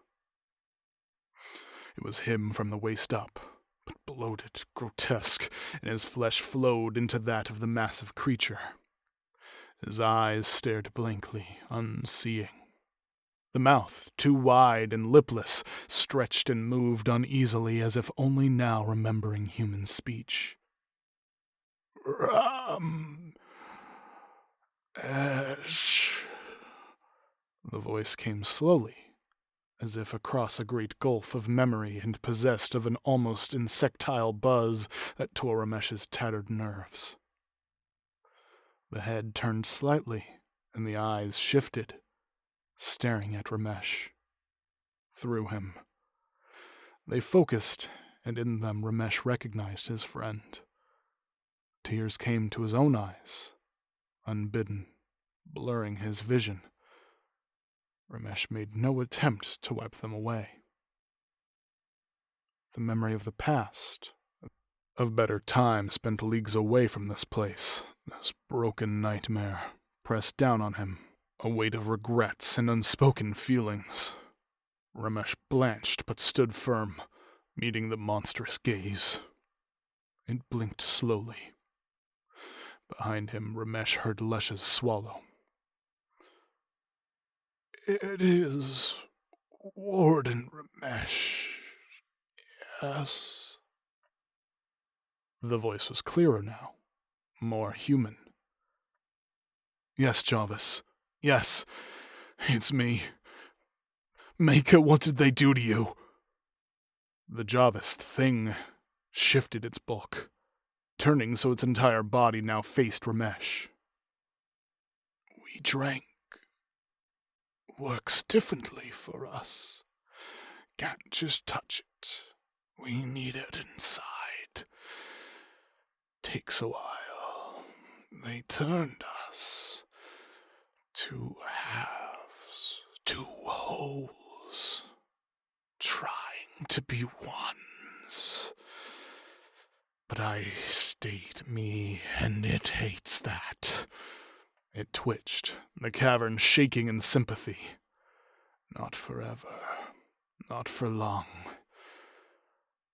It was him from the waist up, but bloated, grotesque, and his flesh flowed into that of the massive creature. His eyes stared blankly, unseeing. The mouth, too wide and lipless, stretched and moved uneasily as if only now remembering human speech. Ramesh. The voice came slowly, as if across a great gulf of memory and possessed of an almost insectile buzz that tore Ramesh's tattered nerves. The head turned slightly, and the eyes shifted, staring at Ramesh. Through him. They focused, and in them Ramesh recognized his friend. Tears came to his own eyes, unbidden, blurring his vision. Ramesh made no attempt to wipe them away. The memory of the past, of better times spent leagues away from this place, this broken nightmare, pressed down on him, a weight of regrets and unspoken feelings. Ramesh blanched but stood firm, meeting the monstrous gaze. It blinked slowly. Behind him, Ramesh heard Lesh's swallow. It is Warden Ramesh, yes. The voice was clearer now, more human. Yes, Jarvis. Yes, it's me. Maker, what did they do to you? The Jarvis thing shifted its bulk, turning so its entire body now faced Ramesh. We drank. Works differently for us. Can't just touch it. We need it inside. Takes a while. They turned us. 2 halves, 2 wholes, trying to be ones. But I stayed me, and it hates that. It twitched, the cavern shaking in sympathy. Not forever, not for long,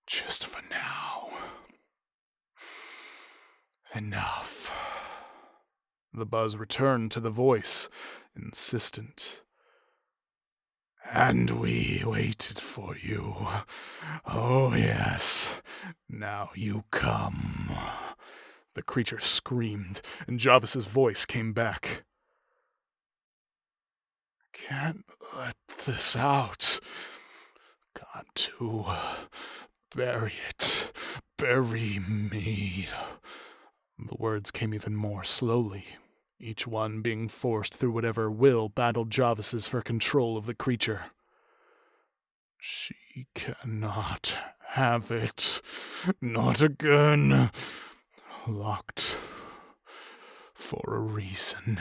just for now. Enough. The buzz returned to the voice, insistent. And we waited for you. Oh, yes. Now you come. The creature screamed, and Jarvis's voice came back. Can't let this out. Got to bury it. Bury me. The words came even more slowly, each one being forced through whatever will battled Jarvis's for control of the creature. She cannot have it. Not again. Locked for a reason.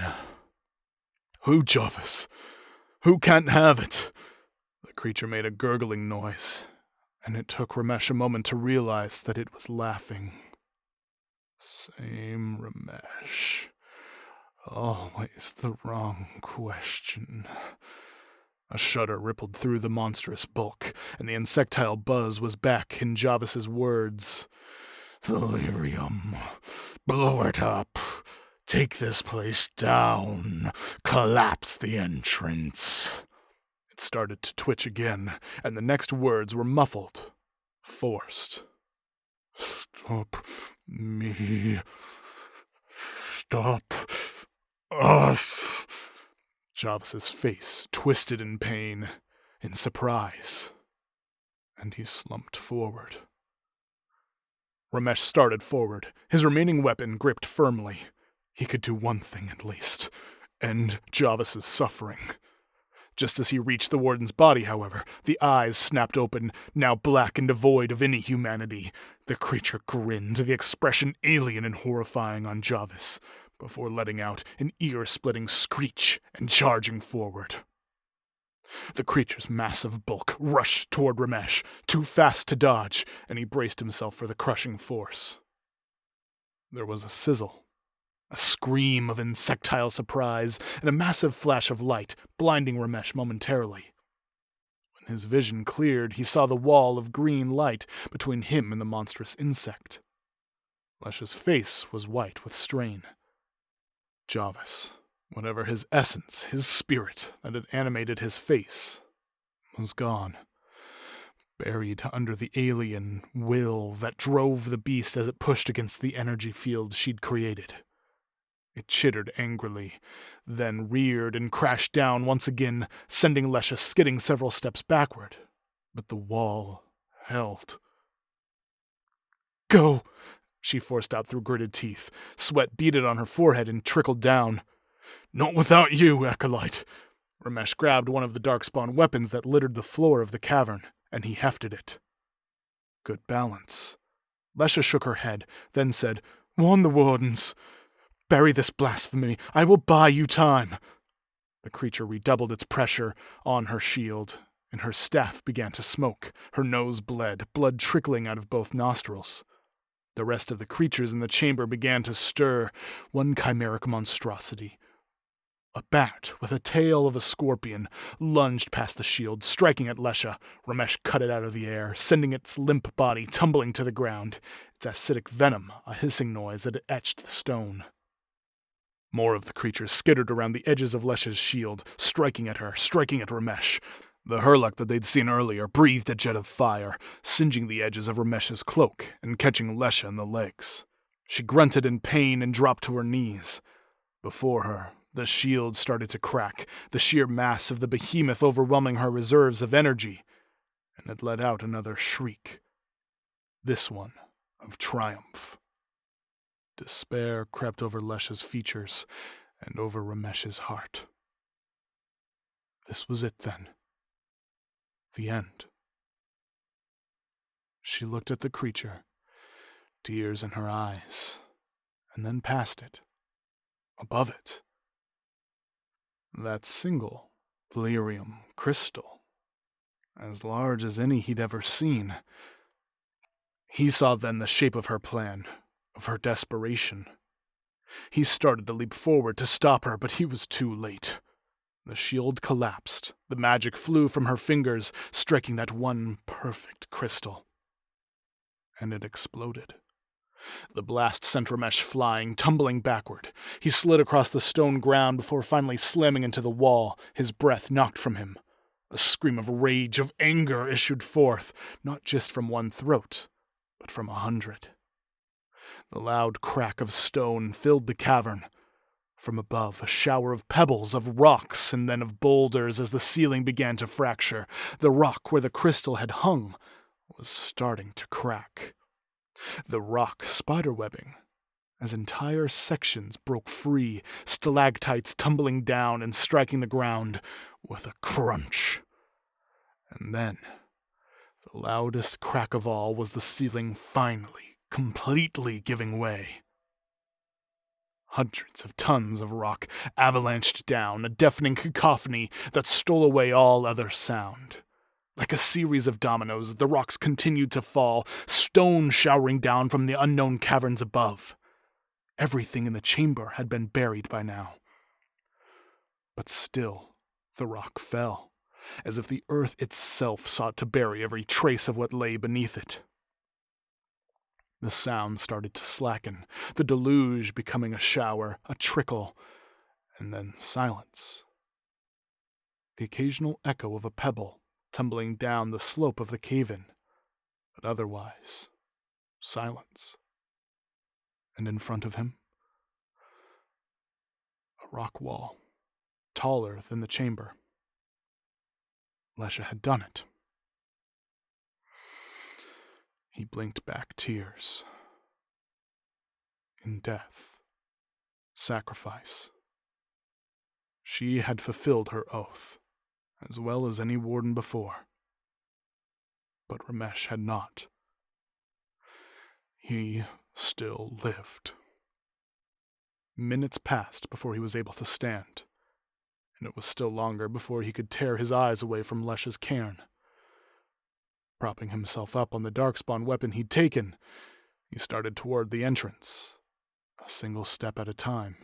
Who, Jarvis? Who can't have it? The creature made a gurgling noise, and it took Ramesh a moment to realize that it was laughing. Same Ramesh. Always the wrong question. A shudder rippled through the monstrous bulk, and the insectile buzz was back in Jarvis's words. Delirium. Blow it up. Take this place down. Collapse the entrance. It started to twitch again, and the next words were muffled, forced. Stop me. Stop us. Jarvis's face twisted in pain, in surprise, and he slumped forward. Ramesh started forward, his remaining weapon gripped firmly. He could do one thing at least, end Jarvis's suffering. Just as he reached the warden's body, however, the eyes snapped open, now black and devoid of any humanity. The creature grinned, the expression alien and horrifying on Jarvis, before letting out an ear-splitting screech and charging forward. The creature's massive bulk rushed toward Ramesh, too fast to dodge, and he braced himself for the crushing force. There was a sizzle, a scream of insectile surprise, and a massive flash of light, blinding Ramesh momentarily. When his vision cleared, he saw the wall of green light between him and the monstrous insect. Lesh's face was white with strain. Jarvis, whatever his essence, his spirit that had animated his face, was gone, buried under the alien will that drove the beast as it pushed against the energy field she'd created. It chittered angrily, then reared and crashed down once again, sending Lesha skidding several steps backward. But the wall held. "Go!" she forced out through gritted teeth. Sweat beaded on her forehead and trickled down. "Not without you, Acolyte!" Ramesh grabbed one of the darkspawn weapons that littered the floor of the cavern, and he hefted it. Good balance. Lesha shook her head, then said, "Warn the wardens. Bury this blasphemy. I will buy you time." The creature redoubled its pressure on her shield, and her staff began to smoke. Her nose bled, blood trickling out of both nostrils. The rest of the creatures in the chamber began to stir, one chimeric monstrosity. A bat, with a tail of a scorpion, lunged past the shield, striking at Lesha. Ramesh cut it out of the air, sending its limp body tumbling to the ground, its acidic venom a hissing noise that etched the stone. More of the creatures skittered around the edges of Lesha's shield, striking at her, striking at Ramesh. The Hurlock that they'd seen earlier breathed a jet of fire, singeing the edges of Ramesh's cloak and catching Lesha in the legs. She grunted in pain and dropped to her knees. Before her, the shield started to crack, the sheer mass of the behemoth overwhelming her reserves of energy, and it let out another shriek. This one of triumph. Despair crept over Lesha's features and over Ramesh's heart. This was it then. The end. She looked at the creature, tears in her eyes, and then past it, above it. That single delirium crystal, as large as any he'd ever seen. He saw then the shape of her plan, of her desperation. He started to leap forward to stop her, but he was too late. The shield collapsed. The magic flew from her fingers, striking that one perfect crystal. And it exploded. The blast sent Ramesh flying, tumbling backward. He slid across the stone ground before finally slamming into the wall, his breath knocked from him. A scream of rage, of anger issued forth, not just from one throat, but from 100. The loud crack of stone filled the cavern. From above, a shower of pebbles, of rocks, and then of boulders as the ceiling began to fracture. The rock where the crystal had hung was starting to crack. The rock spiderwebbing as entire sections broke free, stalactites tumbling down and striking the ground with a crunch. And then, the loudest crack of all was the ceiling finally, completely giving way. Hundreds of tons of rock avalanched down, a deafening cacophony that stole away all other sound. Like a series of dominoes, the rocks continued to fall, stone showering down from the unknown caverns above. Everything in the chamber had been buried by now. But still, the rock fell, as if the earth itself sought to bury every trace of what lay beneath it. The sound started to slacken, the deluge becoming a shower, a trickle, and then silence. The occasional echo of a pebble tumbling down the slope of the cave-in, but otherwise, silence. And in front of him, a rock wall, taller than the chamber. Lesha had done it. He blinked back tears. In death, sacrifice, she had fulfilled her oath, as well as any warden before. But Ramesh had not. He still lived. Minutes passed before he was able to stand, and it was still longer before he could tear his eyes away from Lesha's cairn. Propping himself up on the darkspawn weapon he'd taken, he started toward the entrance, a single step at a time.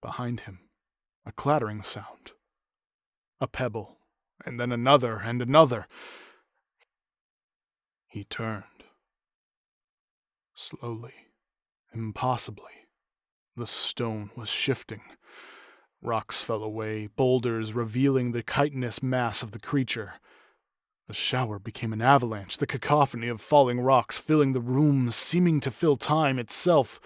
Behind him, a clattering sound. A pebble, and then another and another. He turned. Slowly, impossibly, the stone was shifting. Rocks fell away, boulders revealing the chitinous mass of the creature. The shower became an avalanche, the cacophony of falling rocks filling the room, seeming to fill time itself.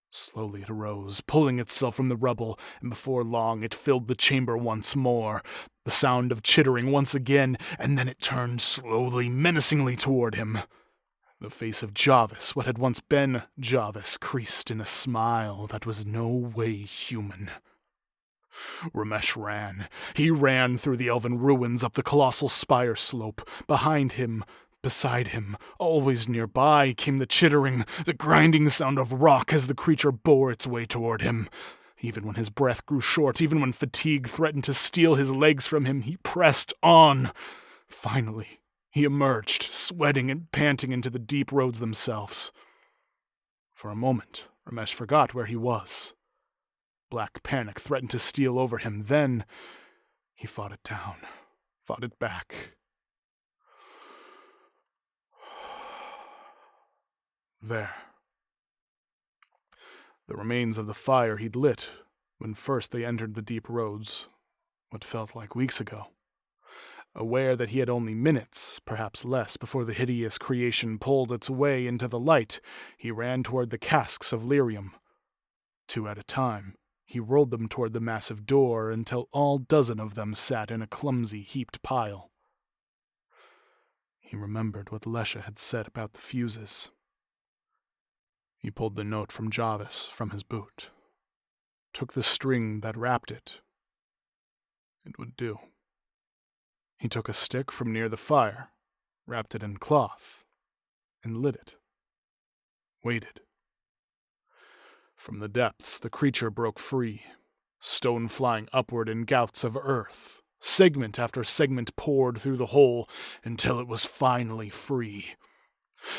Slowly it arose, pulling itself from the rubble, and before long it filled the chamber once more. The sound of chittering once again, and then it turned slowly, menacingly toward him. The face of Jarvis, what had once been Jarvis, creased in a smile that was no way human. Ramesh ran. He ran through the elven ruins up the colossal spire slope. Behind him, beside him, always nearby, came the chittering, the grinding sound of rock as the creature bore its way toward him. Even when his breath grew short, even when fatigue threatened to steal his legs from him, he pressed on. Finally, he emerged, sweating and panting into the deep roads themselves. For a moment, Ramesh forgot where he was. Black panic threatened to steal over him. Then he fought it down, fought it back. There. The remains of the fire he'd lit when first they entered the deep roads, what felt like weeks ago. Aware that he had only minutes, perhaps less, before the hideous creation pulled its way into the light, he ran toward the casks of lyrium. 2 at a time, he rolled them toward the massive door until all dozen of them sat in a clumsy, heaped pile. He remembered what Lesha had said about the fuses. He pulled the note from Jarvis from his boot, took the string that wrapped it. It would do. He took a stick from near the fire, wrapped it in cloth, and lit it. Waited. From the depths, the creature broke free, stone flying upward in gouts of earth. Segment after segment poured through the hole until it was finally free.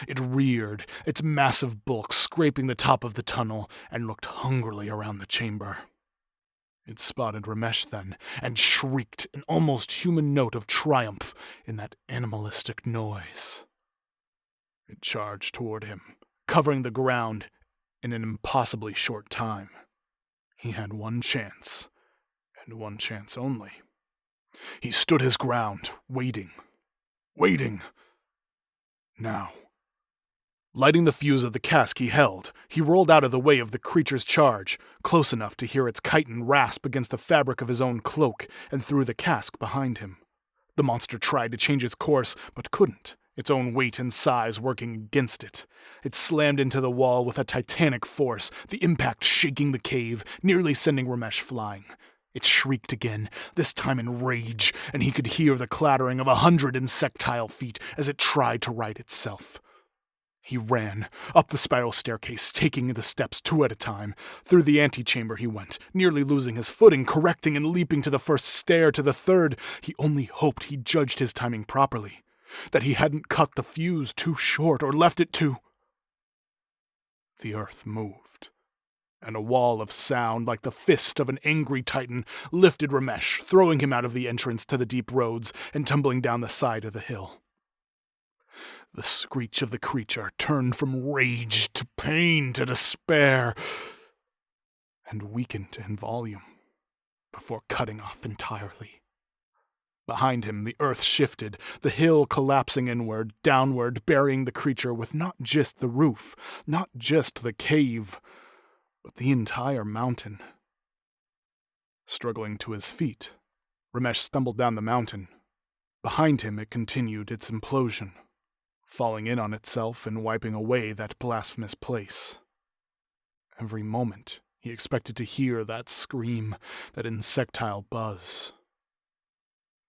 It reared, its massive bulk scraping the top of the tunnel, and looked hungrily around the chamber. It spotted Ramesh then, and shrieked an almost human note of triumph in that animalistic noise. It charged toward him, covering the ground in an impossibly short time. He had one chance, and one chance only. He stood his ground, waiting. Now. Lighting the fuse of the cask he held, he rolled out of the way of the creature's charge, close enough to hear its chitin rasp against the fabric of his own cloak, and threw the cask behind him. The monster tried to change its course, but couldn't, its own weight and size working against it. It slammed into the wall with a titanic force, the impact shaking the cave, nearly sending Ramesh flying. It shrieked again, this time in rage, and he could hear the clattering of 100 insectile feet as it tried to right itself. He ran, up the spiral staircase, taking the steps 2 at a time. Through the antechamber he went, nearly losing his footing, correcting and leaping to the first stair, to the third. He only hoped he judged his timing properly, that he hadn't cut the fuse too short or left it too. The earth moved, and a wall of sound like the fist of an angry titan lifted Ramesh, throwing him out of the entrance to the deep roads and tumbling down the side of the hill. The screech of the creature turned from rage to pain to despair, and weakened in volume before cutting off entirely. Behind him, the earth shifted, the hill collapsing inward, downward, burying the creature with not just the roof, not just the cave, but the entire mountain. Struggling to his feet, Ramesh stumbled down the mountain. Behind him, it continued its implosion, falling in on itself and wiping away that blasphemous place. Every moment, he expected to hear that scream, that insectile buzz.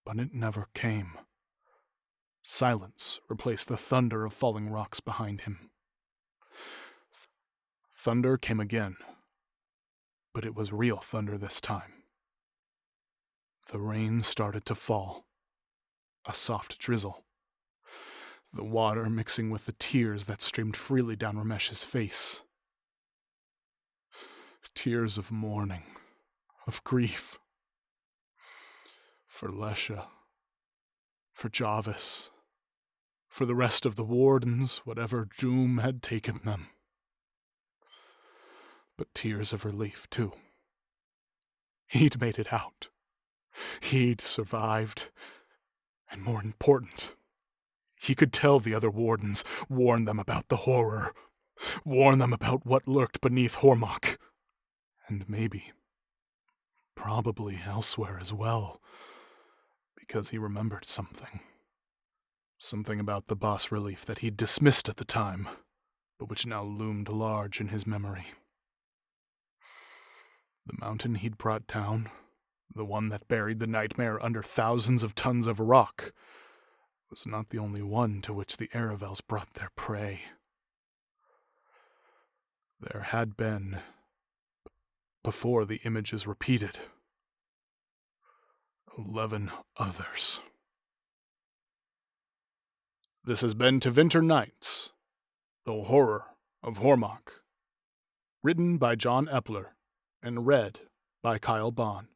But it never came. Silence replaced the thunder of falling rocks behind him. Thunder came again, but it was real thunder this time. The rain started to fall, a soft drizzle, the water mixing with the tears that streamed freely down Ramesh's face. Tears of mourning, of grief. For Lesha, for Jarvis, for the rest of the Wardens, whatever doom had taken them. But tears of relief, too. He'd made it out. He'd survived. And more important, he could tell the other Wardens, warn them about the horror, warn them about what lurked beneath Hormak. And maybe, probably elsewhere as well, because he remembered something. Something about the boss relief that he'd dismissed at the time, but which now loomed large in his memory. The mountain he'd brought down, the one that buried the nightmare under thousands of tons of rock, was not the only one to which the Aravels brought their prey. There had been, before the images repeated, 11 others. This has been Tevinter Nights, The Horror of Hormak, written by John Epler and read by Kyle Bond.